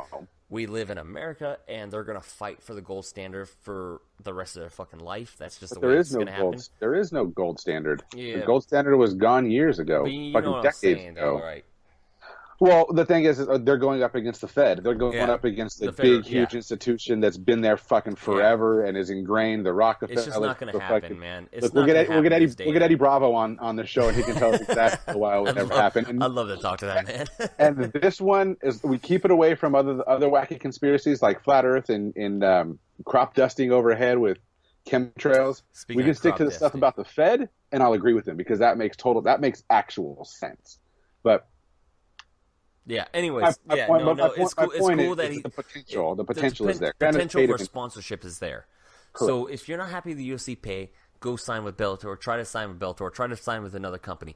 [SPEAKER 2] we live in America and they're going to fight for the gold standard for the rest of their fucking life. That's just the way it's going to happen.
[SPEAKER 3] There is no gold standard.
[SPEAKER 2] Yeah.
[SPEAKER 3] The gold standard was gone years ago.
[SPEAKER 2] But you
[SPEAKER 3] fucking
[SPEAKER 2] know what
[SPEAKER 3] decades
[SPEAKER 2] I'm saying,
[SPEAKER 3] ago.
[SPEAKER 2] though, right?
[SPEAKER 3] Well, the thing is, they're going up against the Fed. They're going up against the big, huge institution that's been there fucking forever and is ingrained. The Rockefeller.
[SPEAKER 2] It's just not going to happen, man. It's
[SPEAKER 3] we'll
[SPEAKER 2] not
[SPEAKER 3] get
[SPEAKER 2] gonna happen
[SPEAKER 3] we'll get Eddie Bravo on the show, and he can tell us exactly why it would never happen.
[SPEAKER 2] I'd love to talk to that man.
[SPEAKER 3] And this one is, we keep it away from other wacky conspiracies like flat Earth and crop dusting overhead with chemtrails. We can stick to the stuff about the Fed, and I'll agree with him, because that makes actual sense. But
[SPEAKER 2] yeah. Anyways, it's cool that
[SPEAKER 3] the potential is there.
[SPEAKER 2] Potential for sponsorship is there. Correct. So if you're not happy with the UFC pay, go sign with Bellator. Try to sign with Bellator. Try to sign with another company.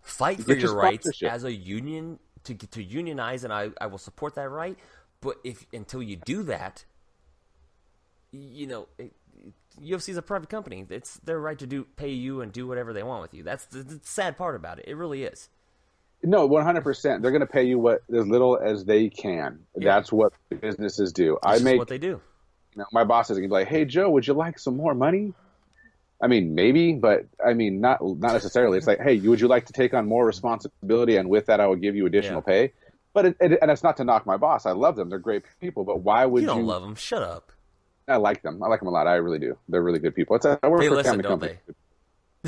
[SPEAKER 2] Fight for your rights as a union to unionize, and I will support that right. But until you do that, UFC is a private company. It's their right to pay you and do whatever they want with you. That's the sad part about it. It really is.
[SPEAKER 3] No, 100%. They're going to pay you as little as they can. Yeah. That's what businesses do.
[SPEAKER 2] That's what they do.
[SPEAKER 3] My boss is going to be like, "Hey, Joe, would you like some more money?" I mean, maybe, but I mean, not necessarily. It's like, "Hey, would you like to take on more responsibility, and with that, I will give you additional pay." But and it's not to knock my boss. I love them; they're great people. But why would you?
[SPEAKER 2] You don't love them? Shut up.
[SPEAKER 3] I like them. I like them a lot. I really do. They're really good people. I work
[SPEAKER 2] they
[SPEAKER 3] for a
[SPEAKER 2] listen,
[SPEAKER 3] family
[SPEAKER 2] don't
[SPEAKER 3] company.
[SPEAKER 2] They?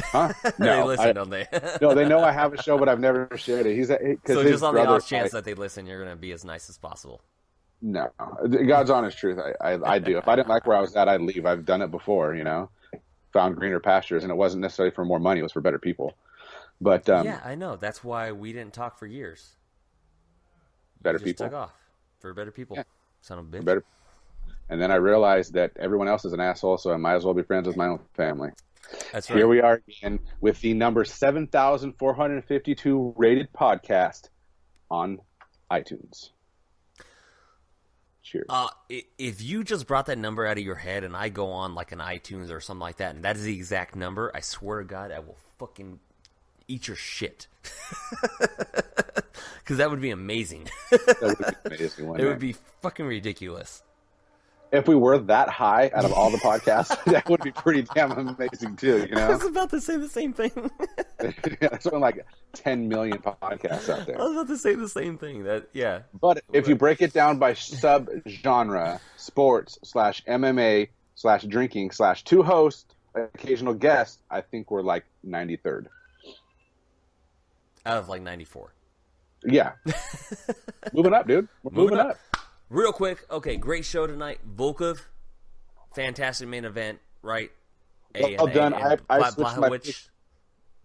[SPEAKER 3] Huh? No,
[SPEAKER 2] they listen, don't they?
[SPEAKER 3] No, they know I have a show, but I've never shared it.
[SPEAKER 2] So just on the off chance that they listen, you're going to be as nice as possible.
[SPEAKER 3] No, God's honest truth. I do. If I didn't like where I was at, I'd leave. I've done it before, found greener pastures, and it wasn't necessarily for more money. It was for better people. But
[SPEAKER 2] yeah, I know. That's why we didn't talk for years.
[SPEAKER 3] Better people.
[SPEAKER 2] Took off for better people. Yeah. Son of a bitch.
[SPEAKER 3] Better. And then I realized that everyone else is an asshole, so I might as well be friends with my own family.
[SPEAKER 2] That's right.
[SPEAKER 3] Here we are again with the number 7,452 rated podcast on iTunes. Cheers.
[SPEAKER 2] If you just brought that number out of your head and I go on like an iTunes or something like that, and that is the exact number, I swear to God, I will fucking eat your shit. Because that would be amazing.
[SPEAKER 3] That would be amazing.
[SPEAKER 2] It would be fucking ridiculous.
[SPEAKER 3] If we were that high out of all the podcasts, that would be pretty damn amazing too,
[SPEAKER 2] I was about to say the same thing.
[SPEAKER 3] There's something like 10 million podcasts out there.
[SPEAKER 2] I was about to say the same thing.
[SPEAKER 3] But if you break it down by sub-genre, sports /MMA /drinking /two hosts, occasional guest, I think we're like 93rd.
[SPEAKER 2] Out of like 94.
[SPEAKER 3] Yeah. Moving up, dude. We're moving up.
[SPEAKER 2] Real quick, okay, great show tonight. Volkov, fantastic main event, right?
[SPEAKER 3] Well done. I
[SPEAKER 2] Blachowicz,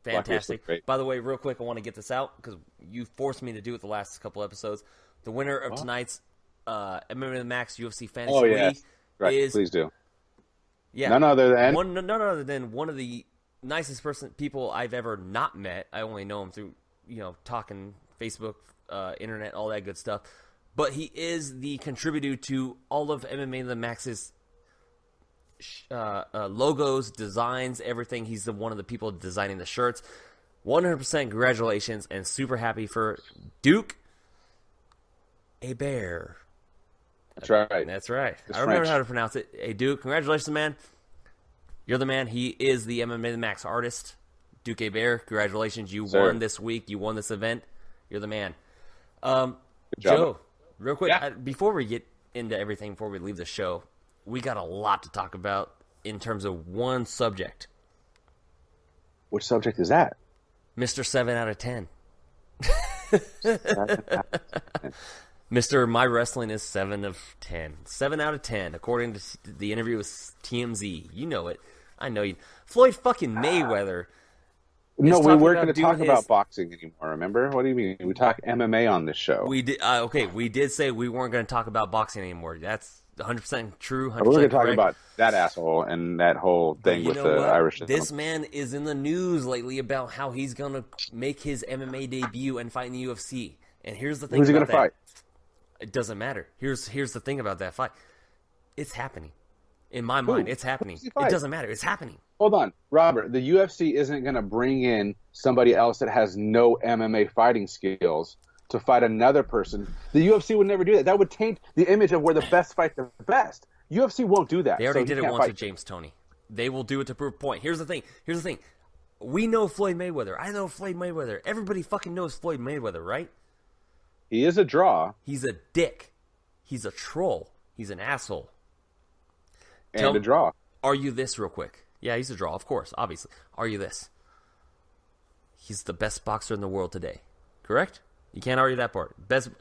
[SPEAKER 2] fantastic.
[SPEAKER 3] Blachowicz,
[SPEAKER 2] by the way, real quick, I want to get this out because you forced me to do it the last couple episodes. The winner of tonight's MMA The Max UFC Fantasy League is...
[SPEAKER 3] Please do.
[SPEAKER 2] Yeah.
[SPEAKER 3] None other than
[SPEAKER 2] one of the nicest people I've ever not met. I only know him through, talking, Facebook, internet, all that good stuff. But he is the contributor to all of MMA The Max's logos, designs, everything. He's one of the people designing the shirts. 100% congratulations, and super happy for Duke Hebert.
[SPEAKER 3] That's right.
[SPEAKER 2] That's right.
[SPEAKER 3] It's
[SPEAKER 2] I remember
[SPEAKER 3] French.
[SPEAKER 2] how to pronounce it. Hey, Duke, congratulations, man. You're the man. He is the MMA The Max artist. Duke Hebert, congratulations. You won this week. You won this event. You're the man. Joe. Real quick, before we get into everything, before we leave the show, we got a lot to talk about in terms of one subject.
[SPEAKER 3] Which subject is that?
[SPEAKER 2] Mr. 7 out of 10. Mr. My Wrestling is 7 of 10. 7 out of 10, according to the interview with TMZ. You know it. I know you. Floyd fucking Mayweather
[SPEAKER 3] No, we weren't going to talk about boxing anymore, remember? What do you mean? We talk MMA on this show.
[SPEAKER 2] We did. Okay, we did say we weren't going to talk about boxing anymore. That's 100% true, 100%
[SPEAKER 3] We're going to talk
[SPEAKER 2] correct.
[SPEAKER 3] about that asshole and that whole thing with the Irish.
[SPEAKER 2] This man is in the news lately about how he's going to make his MMA debut and fight in the UFC. And here's the thing
[SPEAKER 3] Who's he
[SPEAKER 2] going
[SPEAKER 3] to fight?
[SPEAKER 2] It doesn't matter. Here's the thing about that fight. It's happening. In my mind, it's happening. It doesn't matter. It's happening.
[SPEAKER 3] Hold on, Robert. The UFC isn't going to bring in somebody else that has no MMA fighting skills to fight another person. The UFC would never do that. That would taint the image of where the best fight the best. UFC won't do that.
[SPEAKER 2] They already did it once with James Toney. They will do it to prove a point. Here's the thing. We know Floyd Mayweather. I know Floyd Mayweather. Everybody fucking knows Floyd Mayweather, right?
[SPEAKER 3] He is a draw.
[SPEAKER 2] He's a dick. He's a troll. He's an asshole.
[SPEAKER 3] And a draw.
[SPEAKER 2] Are you this real quick? Yeah, he's a draw, of course, obviously. Are you this? He's the best boxer in the world today. Correct? You can't argue that part. Best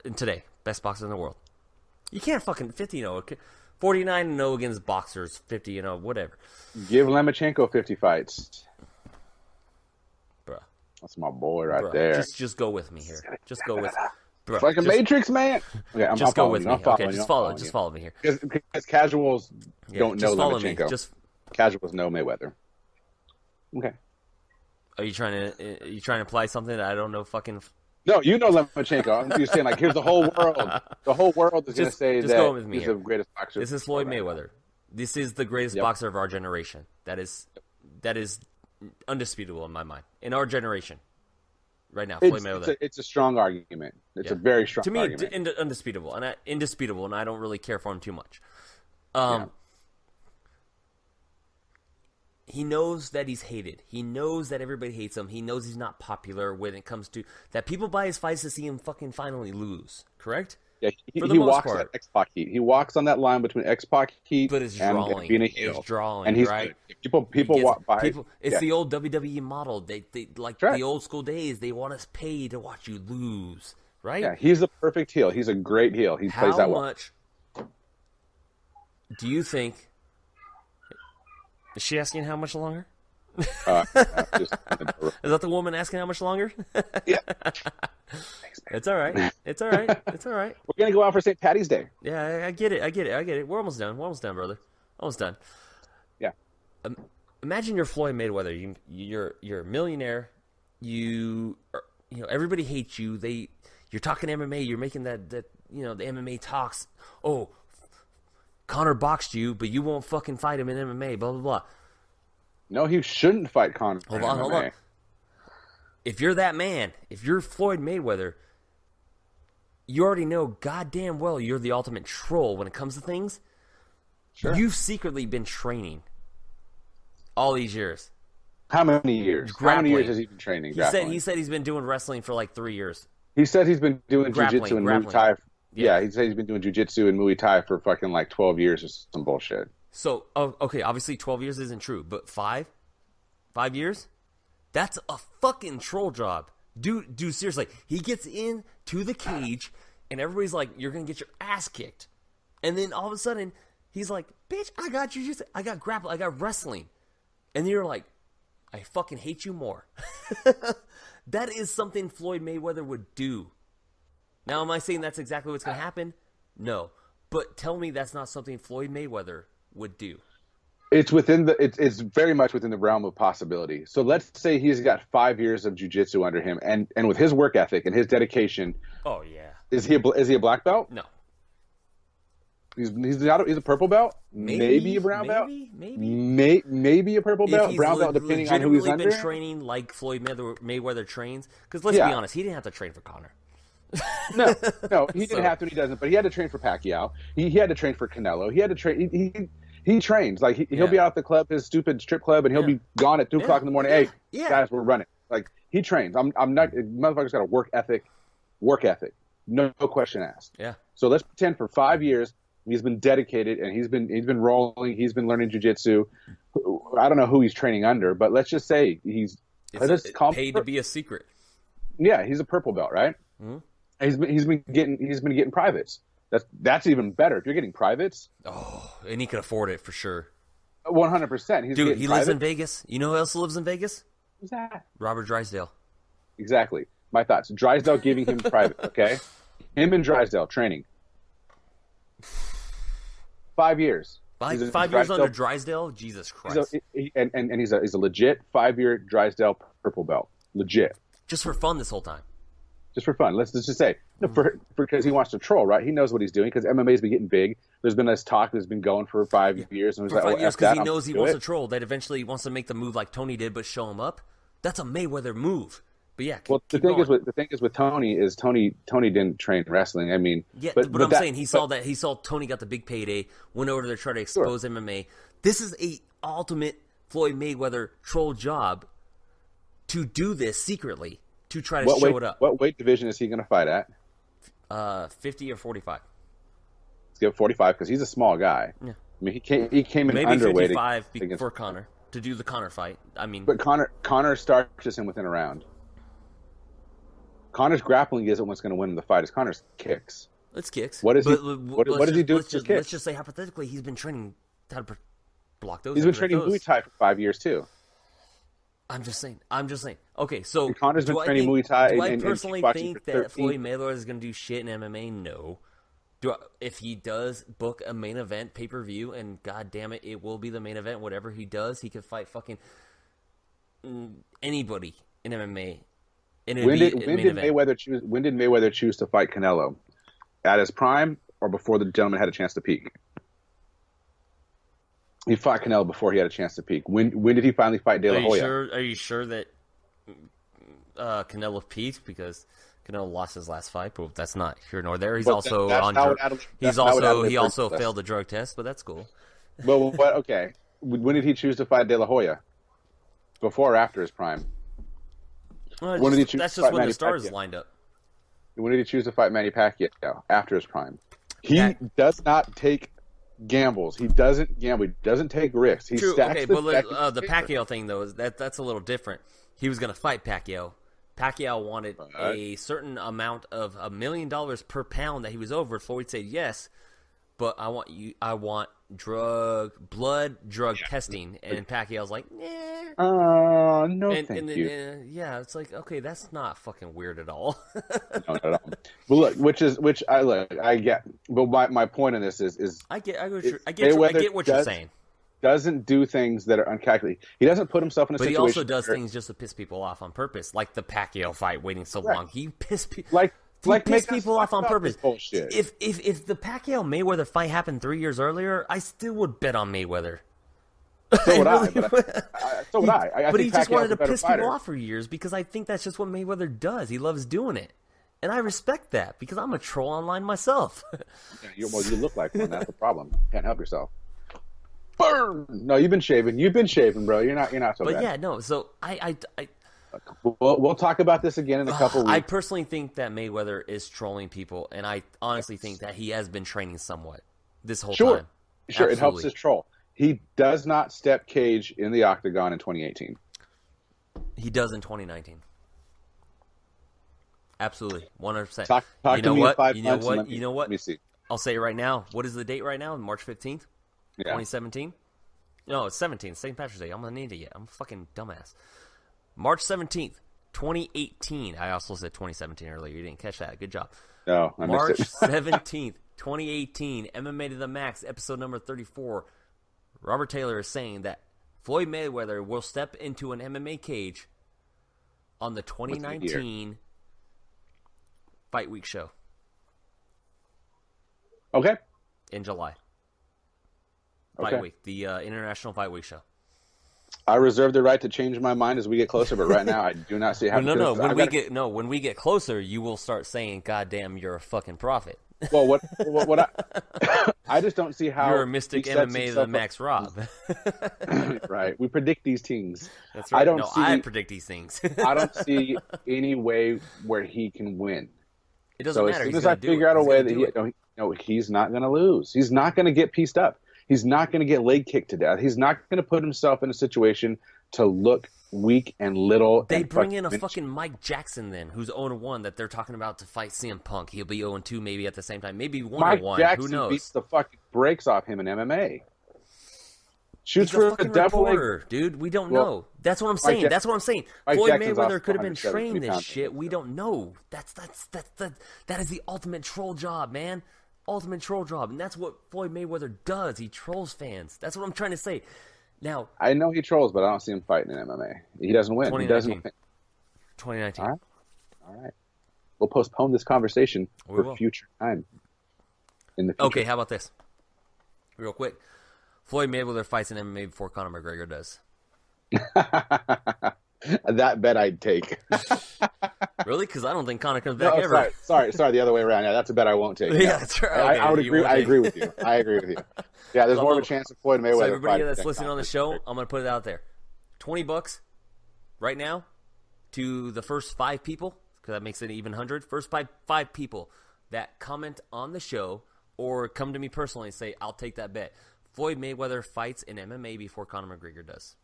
[SPEAKER 2] boxer in the world. You can't fucking 50-0. 49-0 against boxers, 50-0, whatever.
[SPEAKER 3] Give Lomachenko 50 fights.
[SPEAKER 2] Bruh.
[SPEAKER 3] That's my boy right there.
[SPEAKER 2] Just go with me here. Just go with me. Bro,
[SPEAKER 3] it's like a Matrix, man. Okay, I'm
[SPEAKER 2] just go with me. Okay, just
[SPEAKER 3] follow
[SPEAKER 2] me here.
[SPEAKER 3] Because casuals don't know Lomachenko. Casuals know Mayweather. Okay.
[SPEAKER 2] Are you trying to imply something that I don't know? Fucking.
[SPEAKER 3] No, you know Lomachenko. You're saying like, here's the whole world. The whole world is going to say that he's the greatest boxer.
[SPEAKER 2] This is Floyd Mayweather. This is the greatest boxer of our generation. That is undisputable in my mind. In our generation. Right now, Floyd Mayweather.
[SPEAKER 3] It's a strong argument. It's a very strong argument.
[SPEAKER 2] To me, indisputable, and I don't really care for him too much. He knows that he's hated. He knows that everybody hates him. He knows he's not popular when it comes to that. People buy his fights to see him fucking finally lose. Correct?
[SPEAKER 3] Yeah, he walks at X-Pac heat. He walks on that line between X-Pac heat and being a heel.
[SPEAKER 2] It's drawing,
[SPEAKER 3] and he's
[SPEAKER 2] right?
[SPEAKER 3] People walk by.
[SPEAKER 2] It's the old WWE model. They like the old school days. They want us paid to watch you lose, right?
[SPEAKER 3] Yeah, he's a perfect heel. He's a great heel. He plays that well.
[SPEAKER 2] How much do you think? Is she asking how much longer? Is that the woman asking how much longer?
[SPEAKER 3] Yeah.
[SPEAKER 2] It's all right. It's all right.
[SPEAKER 3] We're going to go out for St. Patty's Day.
[SPEAKER 2] Yeah, I get it. We're almost done, brother. Almost done.
[SPEAKER 3] Yeah.
[SPEAKER 2] Imagine you're Floyd Mayweather. You're a millionaire. Everybody hates you. You're talking MMA. You're making that the MMA talks. Oh, Conor boxed you, but you won't fucking fight him in MMA. Blah blah blah.
[SPEAKER 3] No, he shouldn't fight Conor.
[SPEAKER 2] Hold on. If you're that man, if you're Floyd Mayweather, you already know goddamn well you're the ultimate troll when it comes to things. Sure. You've secretly been training all these years.
[SPEAKER 3] How many years?
[SPEAKER 2] Grappling.
[SPEAKER 3] How many years has he been training?
[SPEAKER 2] He said he's been doing wrestling for like 3 years.
[SPEAKER 3] He said he's been doing jiu-jitsu and Muay Thai. Yeah, he said he's been doing jiu-jitsu and Muay Thai for fucking like 12 years or some bullshit.
[SPEAKER 2] So, okay, obviously 12 years isn't true, but 5 years? That's a fucking troll job. Dude, seriously. He gets into the cage, and everybody's like, you're going to get your ass kicked. And then all of a sudden, he's like, bitch, I got jiu-jitsu, I got grappling, I got wrestling. And you're like, I fucking hate you more. That is something Floyd Mayweather would do. Now, am I saying that's exactly what's going to happen? No. But tell me that's not something Floyd Mayweather would do.
[SPEAKER 3] It's very much within the realm of possibility. So let's say he's got 5 years of jiu-jitsu under him, and with his work ethic and his dedication.
[SPEAKER 2] Oh yeah.
[SPEAKER 3] Is he a black belt?
[SPEAKER 2] No.
[SPEAKER 3] He's a purple belt. Maybe a brown belt. Maybe a purple belt. Brown belt, depending on who he's under.
[SPEAKER 2] Been training like Floyd Mayweather trains. Because let's be honest, he didn't have to train for Conor.
[SPEAKER 3] No, he didn't have to. He doesn't. But he had to train for Pacquiao. He had to train for Canelo. He had to train. He trains. Like he'll be out at the club, his stupid strip club, and he'll be gone at 2 o'clock in the morning. Hey, guys, we're running. Like he trains. I'm not. Motherfucker's got a work ethic. No question asked.
[SPEAKER 2] Yeah.
[SPEAKER 3] So let's pretend for 5 years he's been dedicated and he's been rolling. He's been learning jiu-jitsu. I don't know who he's training under, but let's just say he's
[SPEAKER 2] paid to be a secret.
[SPEAKER 3] Yeah, he's a purple belt, right? Mm-hmm. He's been getting privates. That's even better. If you're getting privates,
[SPEAKER 2] and he can afford it for sure.
[SPEAKER 3] 100%.
[SPEAKER 2] Dude, he lives in Vegas. You know who else lives in Vegas?
[SPEAKER 3] Who's that?
[SPEAKER 2] Robert Drysdale.
[SPEAKER 3] Exactly. My thoughts. Drysdale giving him private, okay? Him and Drysdale training. 5 years.
[SPEAKER 2] 5 years under Drysdale? Jesus Christ.
[SPEAKER 3] And he's a legit 5-year Drysdale purple belt. Legit.
[SPEAKER 2] Just for fun this whole time.
[SPEAKER 3] Just for fun. Let's just say. Because he wants to troll, right? He knows what he's doing because MMA's been getting big. There's been this talk that's been going for 5 years. And
[SPEAKER 2] for 5 years because he knows he wants to troll. That eventually he wants to make the move like Tony did, but show him up. That's a Mayweather move. But yeah,
[SPEAKER 3] the thing is with Tony is Tony didn't train wrestling. I mean,
[SPEAKER 2] yeah, but I'm saying he saw Tony got the big payday, went over there to try to expose MMA. This is a ultimate Floyd Mayweather troll job to do this secretly to try to show it up.
[SPEAKER 3] What weight division is he going to fight at?
[SPEAKER 2] 50 or 45.
[SPEAKER 3] Let's give 45 because he's a small guy. Yeah. I mean, he came in
[SPEAKER 2] maybe
[SPEAKER 3] underweight
[SPEAKER 2] 55 for Conor to do the Conor fight. I mean,
[SPEAKER 3] but Conor starches him within a round. Conor's grappling isn't what's going to win the fight. It's Conor's kicks.
[SPEAKER 2] It's kicks.
[SPEAKER 3] What does he do with his kicks?
[SPEAKER 2] Let's just say hypothetically, he's been training how to block those.
[SPEAKER 3] He's been training Muay Thai for 5 years too.
[SPEAKER 2] I'm just saying. Okay, so
[SPEAKER 3] and Conor's been training Muay Thai.
[SPEAKER 2] Do I personally think that Floyd Mayweather is going to do shit in MMA? No. If he does book a main event pay-per-view, and god damn it will be the main event. Whatever he does, he could fight fucking anybody in MMA.
[SPEAKER 3] When did Mayweather choose to fight Canelo? At his prime or before the gentleman had a chance to peak? He fought Canelo before he had a chance to peak. When did he finally fight De La Hoya?
[SPEAKER 2] Are you sure that Canelo peaked? Because Canelo lost his last fight, but that's not here nor there. He also failed the drug test, but that's cool.
[SPEAKER 3] Well, okay. When did he choose to fight De La Hoya? Before or after his prime?
[SPEAKER 2] Well, that's just when the stars lined up.
[SPEAKER 3] When did he choose to fight Manny Pacquiao? After his prime. He does not take gambles. He doesn't gamble. He doesn't take risks. He
[SPEAKER 2] True.
[SPEAKER 3] stacks
[SPEAKER 2] Okay, but the Pacquiao thing though that's a little different. He was going to fight Pacquiao. Pacquiao wanted a certain amount of $1 million per pound that he was over. Floyd said yes, but I want blood drug testing, and Pacquiao's like, nah.
[SPEAKER 3] No, thank you.
[SPEAKER 2] Yeah, it's like, okay, that's not fucking weird at all.
[SPEAKER 3] No, not at all. But look, I get. But my point in this is
[SPEAKER 2] I get what you're saying.
[SPEAKER 3] Doesn't do things that are uncalculated. He doesn't put himself in a situation.
[SPEAKER 2] But he also does things just to piss people off on purpose, like the Pacquiao fight waiting so long. He pissed people. Piss people off on purpose. If the Pacquiao Mayweather fight happened 3 years earlier, I still would bet on Mayweather.
[SPEAKER 3] So would I. So would I.
[SPEAKER 2] But he just wanted to piss people off for years because I think that's just what Mayweather does. He loves doing it, and I respect that because I'm a troll online myself.
[SPEAKER 3] You look like one. That's the problem. Can't help yourself. Burn. No, you've been shaving. Bro. You're not so bad.
[SPEAKER 2] But yeah, no. So I
[SPEAKER 3] We'll talk about this again in a couple weeks.
[SPEAKER 2] I personally think that Mayweather is trolling people, and I honestly think that he has been training somewhat this whole time.
[SPEAKER 3] Sure, it helps his troll. He does not step cage in the octagon in 2018.
[SPEAKER 2] He does in 2019. Absolutely, 100%.
[SPEAKER 3] Talk
[SPEAKER 2] you know
[SPEAKER 3] to me
[SPEAKER 2] what?
[SPEAKER 3] in 5
[SPEAKER 2] you
[SPEAKER 3] months.
[SPEAKER 2] You know what?
[SPEAKER 3] Let me see.
[SPEAKER 2] I'll say it right now. What is the date right now? March 15th, 2017? No, it's 17th. St. Patrick's Day. I'm an idiot. I'm a fucking dumbass. March 17th, 2018. I also said 2017 earlier. You didn't catch that. Good job.
[SPEAKER 3] No, I
[SPEAKER 2] March
[SPEAKER 3] missed it.
[SPEAKER 2] 17th, 2018. MMA to the Max, episode number 34. Robert Taylor is saying that Floyd Mayweather will step into an MMA cage on the 2019 Fight Week show.
[SPEAKER 3] Okay.
[SPEAKER 2] In July. Fight Week, the International Fight Week show.
[SPEAKER 3] I reserve the right to change my mind as we get closer, but right now I do not see how.
[SPEAKER 2] When we get closer, you will start saying, "God damn, you're a fucking prophet."
[SPEAKER 3] Well, what I just don't see how
[SPEAKER 2] you're a mystic MMA the Max Rob.
[SPEAKER 3] Right, we predict these things.
[SPEAKER 2] That's right. I predict these things.
[SPEAKER 3] I don't see any way where he can win.
[SPEAKER 2] It doesn't matter.
[SPEAKER 3] As soon as I figure out a way that he's not going to lose. He's not going to get pieced up. He's not going to get leg kicked to death. He's not going to put himself in a situation to look weak and little.
[SPEAKER 2] They bring in a fucking Mike Jackson then, who's 0-1 that they're talking about to fight CM Punk. He'll be 0-2 maybe at the same time. Maybe 1-1.
[SPEAKER 3] Mike Jackson
[SPEAKER 2] Who knows?
[SPEAKER 3] beats the fucking brakes off him in MMA. Shoots
[SPEAKER 2] He's a
[SPEAKER 3] for
[SPEAKER 2] fucking
[SPEAKER 3] a double leg.
[SPEAKER 2] reporter, dude. We don't know. That's what I'm saying. That's what I'm saying.
[SPEAKER 3] Mike
[SPEAKER 2] Floyd
[SPEAKER 3] Jackson's also
[SPEAKER 2] Mayweather could have been
[SPEAKER 3] 170
[SPEAKER 2] trained this
[SPEAKER 3] pounds.
[SPEAKER 2] shit. We don't know. That is the ultimate troll job, man. Ultimate troll job, and that's what Floyd Mayweather does. He trolls fans. That's what I'm trying to say. Now,
[SPEAKER 3] I know he trolls, but I don't see him fighting in MMA. He doesn't win. He doesn't.
[SPEAKER 2] 2019.
[SPEAKER 3] All right. We'll postpone this conversation for future time. In the future.
[SPEAKER 2] Okay, how about this? Real quick. Floyd Mayweather fights in MMA before Conor McGregor does.
[SPEAKER 3] That bet I'd take.
[SPEAKER 2] Really? Because I don't think Conor comes back ever.
[SPEAKER 3] Sorry, the other way around. Yeah, that's a bet I won't take.
[SPEAKER 2] Yeah, that's right. Okay,
[SPEAKER 3] I would agree. I agree with you. Yeah, there's more of a chance of Floyd Mayweather.
[SPEAKER 2] So everybody that's
[SPEAKER 3] fighting
[SPEAKER 2] listening on the
[SPEAKER 3] Conor
[SPEAKER 2] show,
[SPEAKER 3] McGregor.
[SPEAKER 2] I'm going to put it out there. $20 right now to the first 5 people, because that makes it even 100. First five people that comment on the show or come to me personally and say, I'll take that bet. Floyd Mayweather fights in MMA before Conor McGregor does.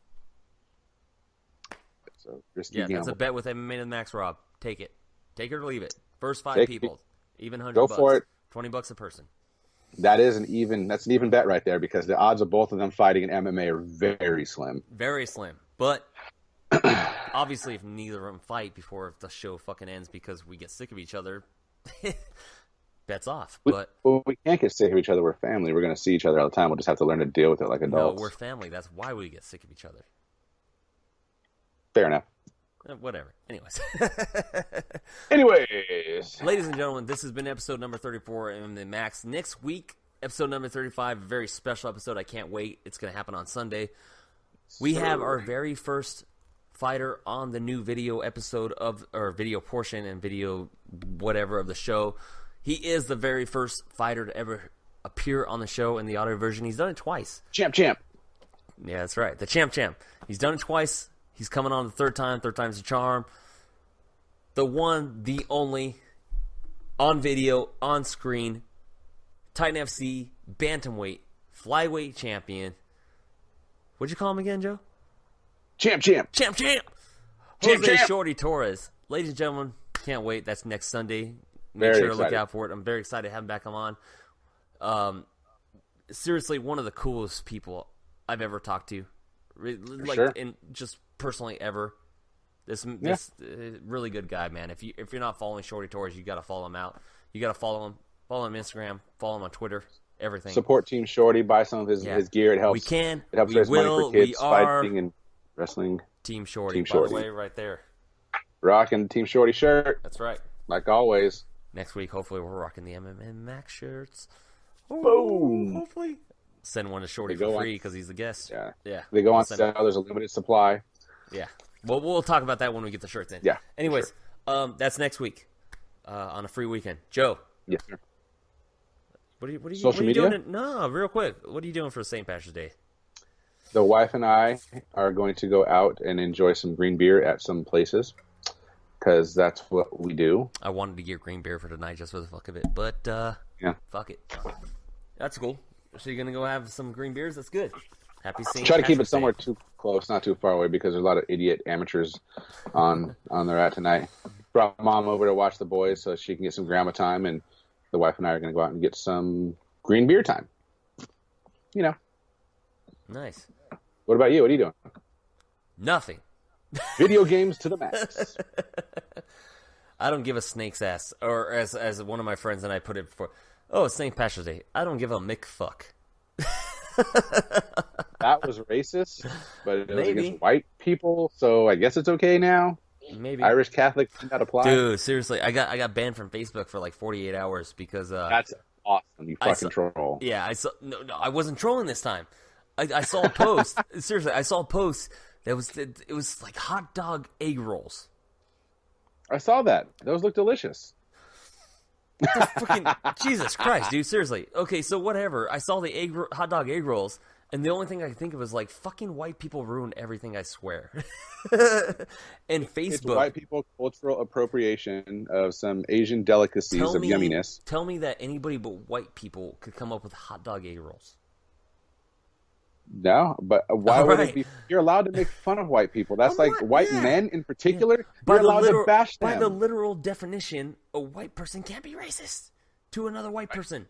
[SPEAKER 3] So risky
[SPEAKER 2] Yeah,
[SPEAKER 3] gamble.
[SPEAKER 2] that's a bet with MMA and Max Rob. Take it. Take it or leave it. First 5 people, even 100
[SPEAKER 3] Go
[SPEAKER 2] bucks.
[SPEAKER 3] for it.
[SPEAKER 2] $20 a person.
[SPEAKER 3] That's an even bet right there, because the odds of both of them fighting in MMA are very slim.
[SPEAKER 2] Very slim. But obviously, if neither of them fight before the show fucking ends because we get sick of each other, bets off. But
[SPEAKER 3] we can't get sick of each other. We're family. We're going to see each other all the time. We'll just have to learn to deal with it like
[SPEAKER 2] no,
[SPEAKER 3] adults.
[SPEAKER 2] we're family. That's why we get sick of each other.
[SPEAKER 3] Fair enough.
[SPEAKER 2] Whatever. Anyways. Ladies and gentlemen, this has been episode number 34 of the Max. Next week, episode number 35, a very special episode. I can't wait. It's going to happen on Sunday. We have our very first fighter on the new video episode or video portion and video whatever of the show. He is the very first fighter to ever appear on the show in the audio version. He's done it twice.
[SPEAKER 3] Champ.
[SPEAKER 2] Yeah, that's right. The champ. He's done it twice. He's coming on the third time. Third time's a charm. The one, the only, on video, on screen, Titan FC, Bantamweight, Flyweight champion. What'd you call him again, Joe?
[SPEAKER 3] Champ.
[SPEAKER 2] Jose Shorty Torres. Ladies and gentlemen, can't wait. That's next Sunday. Make sure to look out for it. I'm very excited to have him back on. Seriously, one of the coolest people I've ever talked to. And just personally ever. This really good guy, man. If you're not following Shorty Torres, you got to follow him out. You got to follow him. Follow him on Instagram. Follow him on Twitter. Everything.
[SPEAKER 3] Support Team Shorty. Buy some of his gear. It helps.
[SPEAKER 2] We can.
[SPEAKER 3] It helps raise money for kids fighting and wrestling.
[SPEAKER 2] Team Shorty. By the way, right there.
[SPEAKER 3] Rocking Team Shorty shirt.
[SPEAKER 2] That's right.
[SPEAKER 3] Like always.
[SPEAKER 2] Next week, hopefully, we're rocking the MMA Max shirts.
[SPEAKER 3] Boom.
[SPEAKER 2] Hopefully. Send one to Shorty for free because he's the guest.
[SPEAKER 3] Yeah. They go on sale. There's a limited supply.
[SPEAKER 2] Yeah. Well, we'll talk about that when we get the shirts in.
[SPEAKER 3] Yeah.
[SPEAKER 2] Anyways, that's next week on a free weekend. Joe.
[SPEAKER 3] Yes, sir.
[SPEAKER 2] What are you
[SPEAKER 3] Social media?
[SPEAKER 2] doing? No, real quick. What are you doing for St. Patrick's Day?
[SPEAKER 3] The wife and I are going to go out and enjoy some green beer at some places because that's what we do.
[SPEAKER 2] I wanted to get green beer for tonight just for the fuck of it, but fuck it. That's cool. So you're going to go have some green beers? That's good. Happy St.
[SPEAKER 3] Try to keep it somewhere too close, not too far away, because there's a lot of idiot amateurs on their at tonight. Brought mom over to watch the boys so she can get some grandma time, and the wife and I are going to go out and get some green beer time. You know.
[SPEAKER 2] Nice.
[SPEAKER 3] What about you? What are you doing?
[SPEAKER 2] Nothing.
[SPEAKER 3] Video games to the max.
[SPEAKER 2] I don't give a snake's ass. Or as one of my friends and I put it before, it's St. Patrick's Day. I don't give a mick fuck.
[SPEAKER 3] That was racist, but it was against white people, so I guess it's okay now.
[SPEAKER 2] Maybe.
[SPEAKER 3] Irish Catholic did not apply.
[SPEAKER 2] Dude, seriously, I got banned from Facebook for like 48 hours because
[SPEAKER 3] that's awesome. You fucking troll.
[SPEAKER 2] Yeah, I wasn't trolling this time. I saw a post. Seriously, I saw a post that it was like hot dog egg rolls.
[SPEAKER 3] I saw that. Those look delicious.
[SPEAKER 2] Freaking Jesus Christ, dude! Seriously. Okay, so whatever. I saw the hot dog egg rolls, and the only thing I could think of was like fucking white people ruin everything. I swear. And Facebook,
[SPEAKER 3] it's white people cultural appropriation of some Asian delicacies of yumminess.
[SPEAKER 2] Tell me that anybody but white people could come up with hot dog egg rolls.
[SPEAKER 3] No, but why would it be? You're allowed to make fun of white people. That's white men in particular. You're allowed to bash them.
[SPEAKER 2] By the literal definition, a white person can't be racist to another white person.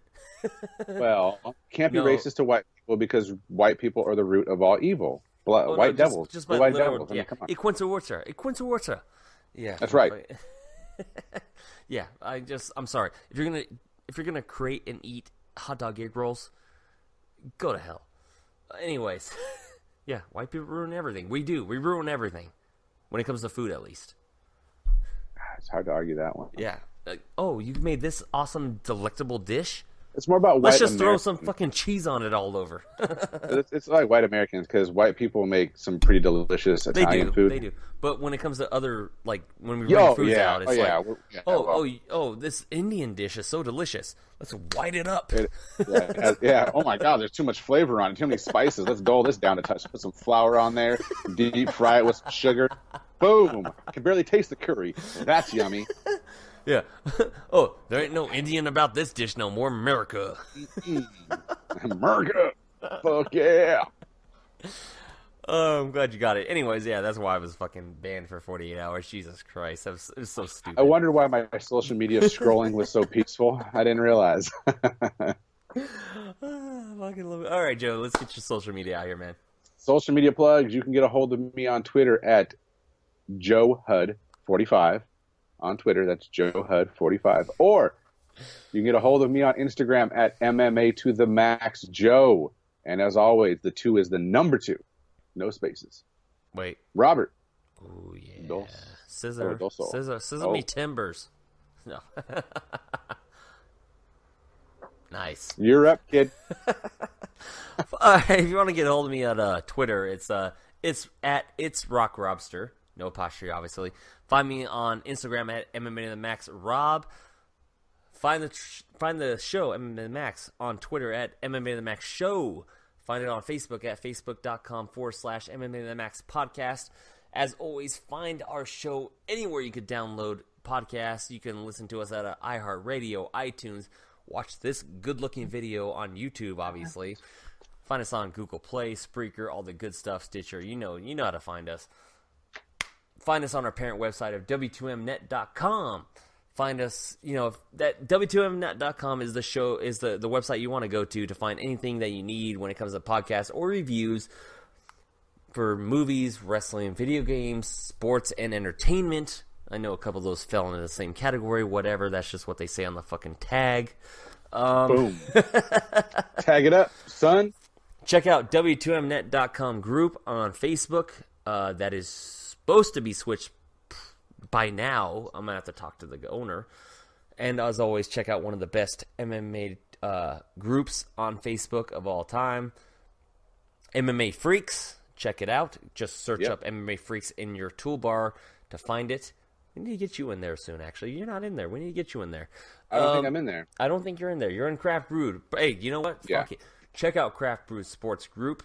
[SPEAKER 3] Well, can't be racist to white people. Well, because white people are the root of all evil. White devils.
[SPEAKER 2] Just by
[SPEAKER 3] white
[SPEAKER 2] literal,
[SPEAKER 3] devils. I mean, come on.
[SPEAKER 2] Equinterwater. Yeah.
[SPEAKER 3] That's right.
[SPEAKER 2] Yeah, I'm sorry. If you're gonna create and eat hot dog egg rolls, go to hell. Anyways, yeah, white people ruin everything. We do. We ruin everything when it comes to food, at least.
[SPEAKER 3] It's hard to argue that one.
[SPEAKER 2] Yeah. Oh, you made this awesome, delectable dish?
[SPEAKER 3] It's more about white
[SPEAKER 2] Let's just throw
[SPEAKER 3] Americans.
[SPEAKER 2] some fucking cheese on it all over.
[SPEAKER 3] It's like white Americans, because white people make some pretty delicious Italian food.
[SPEAKER 2] They do. But when it comes to other, like, when we bring foods out, it's this Indian dish is so delicious. Let's white it up.
[SPEAKER 3] Oh my God, there's too much flavor on it. Too many spices. Let's dull this down a touch. Put some flour on there. Deep fry it with some sugar. Boom. I can barely taste the curry. That's yummy.
[SPEAKER 2] Yeah. Oh, there ain't no Indian about this dish no more. America.
[SPEAKER 3] America. Fuck yeah.
[SPEAKER 2] Oh, I'm glad you got it. Anyways, yeah, that's why I was fucking banned for 48 hours. Jesus Christ. It was so stupid.
[SPEAKER 3] I wondered why my social media scrolling was so peaceful. I didn't realize.
[SPEAKER 2] Fucking love it. All right, Joe, let's get your social media out here, man.
[SPEAKER 3] Social media plugs. You can get a hold of me on Twitter at JoeHud45. On Twitter, that's JoeHud45. Or you can get a hold of me on Instagram at MMA to the Max Joe. And as always, the 2 is the number 2. No spaces.
[SPEAKER 2] Wait.
[SPEAKER 3] Robert.
[SPEAKER 2] Oh, yeah. Scissor
[SPEAKER 3] Oh.
[SPEAKER 2] me timbers. No. Nice.
[SPEAKER 3] You're up, kid.
[SPEAKER 2] If you want to get a hold of me on Twitter, it's at It's Rock Robster. No apostrophe, obviously. Find me on Instagram at MMA to the Max Rob. Find the show MMA to the Max on Twitter at MMA to the Max Show. Find it on Facebook at facebook.com/MMA to the Max Podcast. As always, find our show anywhere you could download podcasts. You can listen to us at iHeartRadio, iTunes. Watch this good-looking video on YouTube, obviously. Find us on Google Play, Spreaker, all the good stuff, Stitcher. You know how to find us. Find us on our parent website of W2Mnet.com. Find us, that W2Mnet.com is the website you want to go to find anything that you need when it comes to podcasts or reviews for movies, wrestling, video games, sports, and entertainment. I know a couple of those fell into the same category, whatever. That's just what they say on the fucking tag.
[SPEAKER 3] Boom. Tag it up, son.
[SPEAKER 2] Check out W2Mnet.com group on Facebook. That is supposed to be switched by now. I'm going to have to talk to the owner. And as always, check out one of the best MMA groups on Facebook of all time. MMA Freaks. Check it out. Just search up MMA Freaks in your toolbar to find it. We need to get you in there soon, actually. You're not in there. We need to get you in there.
[SPEAKER 3] I don't think I'm in there.
[SPEAKER 2] I don't think you're in there. You're in Craft Brewed. But, hey, you know what?
[SPEAKER 3] Yeah.
[SPEAKER 2] Fuck it. Check out Craft Brewed Sports Group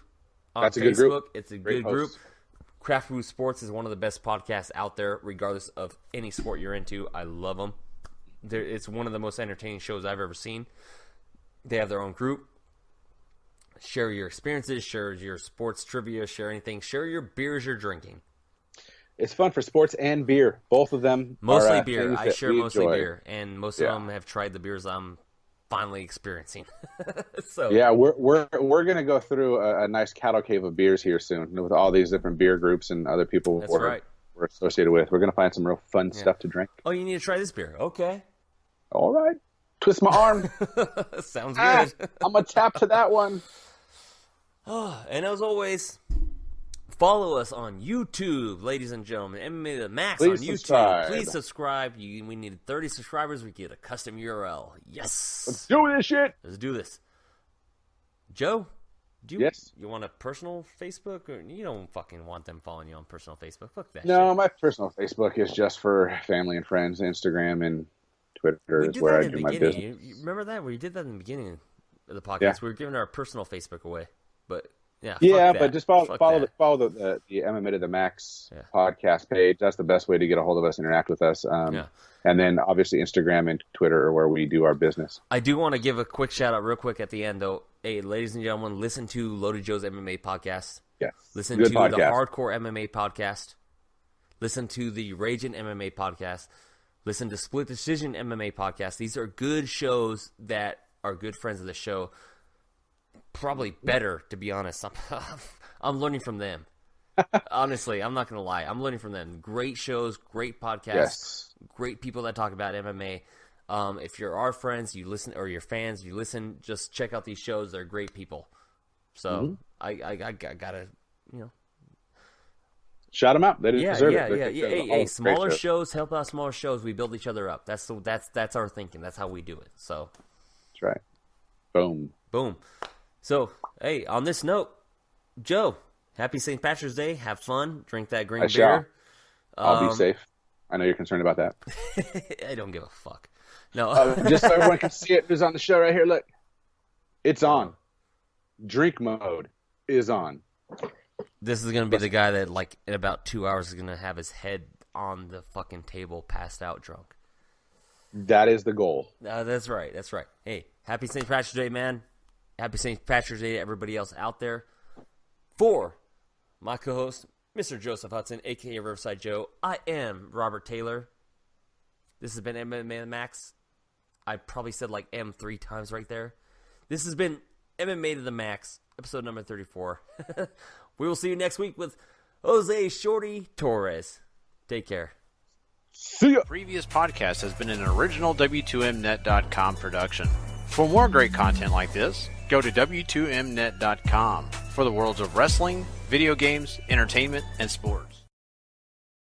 [SPEAKER 2] on
[SPEAKER 3] That's a
[SPEAKER 2] Facebook.
[SPEAKER 3] good group.
[SPEAKER 2] It's a
[SPEAKER 3] Great
[SPEAKER 2] good group.
[SPEAKER 3] hosts.
[SPEAKER 2] Craft Brewed Sports is one of the best podcasts out there, regardless of any sport you're into. I love them. It's one of the most entertaining shows I've ever seen. They have their own group. Share your experiences, share your sports trivia, share anything. Share your beers you're drinking.
[SPEAKER 3] It's fun for sports and beer. Both of them.
[SPEAKER 2] Mostly
[SPEAKER 3] are,
[SPEAKER 2] beer. I share mostly
[SPEAKER 3] enjoy.
[SPEAKER 2] beer, and most of them have tried the beers I'm finally experiencing. So
[SPEAKER 3] yeah, we're gonna go through a nice cattle cave of beers here soon with all these different beer groups and other people we're associated with. We're gonna find some real fun stuff to drink.
[SPEAKER 2] Oh, you need to try this beer. Okay.
[SPEAKER 3] All right. Twist my arm.
[SPEAKER 2] Sounds good.
[SPEAKER 3] I'm gonna tap to that one.
[SPEAKER 2] And as always, follow us on YouTube, ladies and gentlemen. MMA the Max
[SPEAKER 3] Please
[SPEAKER 2] on YouTube.
[SPEAKER 3] subscribe.
[SPEAKER 2] Please subscribe. We need 30 subscribers. We get a custom URL. Yes.
[SPEAKER 3] Let's do this shit.
[SPEAKER 2] Let's do this. Joe,
[SPEAKER 3] Yes.
[SPEAKER 2] You want a personal Facebook, or you don't fucking want them following you on personal Facebook? Fuck that.
[SPEAKER 3] No,
[SPEAKER 2] shit.
[SPEAKER 3] my personal Facebook is just for family and friends. Instagram and Twitter
[SPEAKER 2] We
[SPEAKER 3] is
[SPEAKER 2] did
[SPEAKER 3] where
[SPEAKER 2] that
[SPEAKER 3] I
[SPEAKER 2] in
[SPEAKER 3] do
[SPEAKER 2] the
[SPEAKER 3] my
[SPEAKER 2] beginning.
[SPEAKER 3] business.
[SPEAKER 2] You remember that? We did that in the beginning of the podcast.
[SPEAKER 3] Yeah.
[SPEAKER 2] We were giving our personal Facebook away, but yeah,
[SPEAKER 3] Yeah,
[SPEAKER 2] fuck
[SPEAKER 3] but
[SPEAKER 2] that.
[SPEAKER 3] just follow
[SPEAKER 2] Fuck
[SPEAKER 3] the
[SPEAKER 2] that.
[SPEAKER 3] MMA to the Max podcast page. That's the best way to get a hold of us, interact with us. And then obviously Instagram and Twitter are where we do our business.
[SPEAKER 2] I do want to give a quick shout out real quick at the end, though. Hey, ladies and gentlemen, listen to Loaded Joe's MMA podcast.
[SPEAKER 3] Yes.
[SPEAKER 2] Listen
[SPEAKER 3] Good
[SPEAKER 2] to
[SPEAKER 3] podcast.
[SPEAKER 2] the Hardcore MMA podcast. Listen to the Raging MMA podcast. Listen to Split Decision MMA podcast. These are good shows that are good friends of the show. probably better, to be honest. I'm learning from them. Honestly, I'm not going to lie. I'm learning from them. Great shows, great podcasts, great people that talk about MMA. If you're our friends, you listen, or your fans, you listen, just check out these shows. They're great people. So I gotta,
[SPEAKER 3] shout them out. They deserve it.
[SPEAKER 2] Hey, smaller shows help out smaller shows. We build each other up. That's our thinking. That's how we do it. So
[SPEAKER 3] that's right. Boom.
[SPEAKER 2] So hey, on this note, Joe, happy St. Patrick's Day. Have fun. Drink that green beer.
[SPEAKER 3] I'll be safe. I know you're concerned about that.
[SPEAKER 2] I don't give a fuck. No,
[SPEAKER 3] just so everyone can see it, who's on the show right here. Look, it's on. Drink mode is on.
[SPEAKER 2] This is going to be the guy that, like, in about 2 hours is going to have his head on the fucking table, passed out drunk.
[SPEAKER 3] That is the goal.
[SPEAKER 2] That's right. Hey, happy St. Patrick's Day, man. Happy St. Patrick's Day to everybody else out there. For my co-host, Mr. Joseph Hudson, a.k.a. Riverside Joe, I am Robert Taylor. This has been MMA Max. I probably said, like, M 3 times right there. This has been MMA to the Max, episode number 34. We will see you next week with Jose Shorty Torres. Take care.
[SPEAKER 3] See ya.
[SPEAKER 4] Previous podcast has been an original W2Mnet.com production. For more great content like this, go to W2Mnet.com for the worlds of wrestling, video games, entertainment, and sports.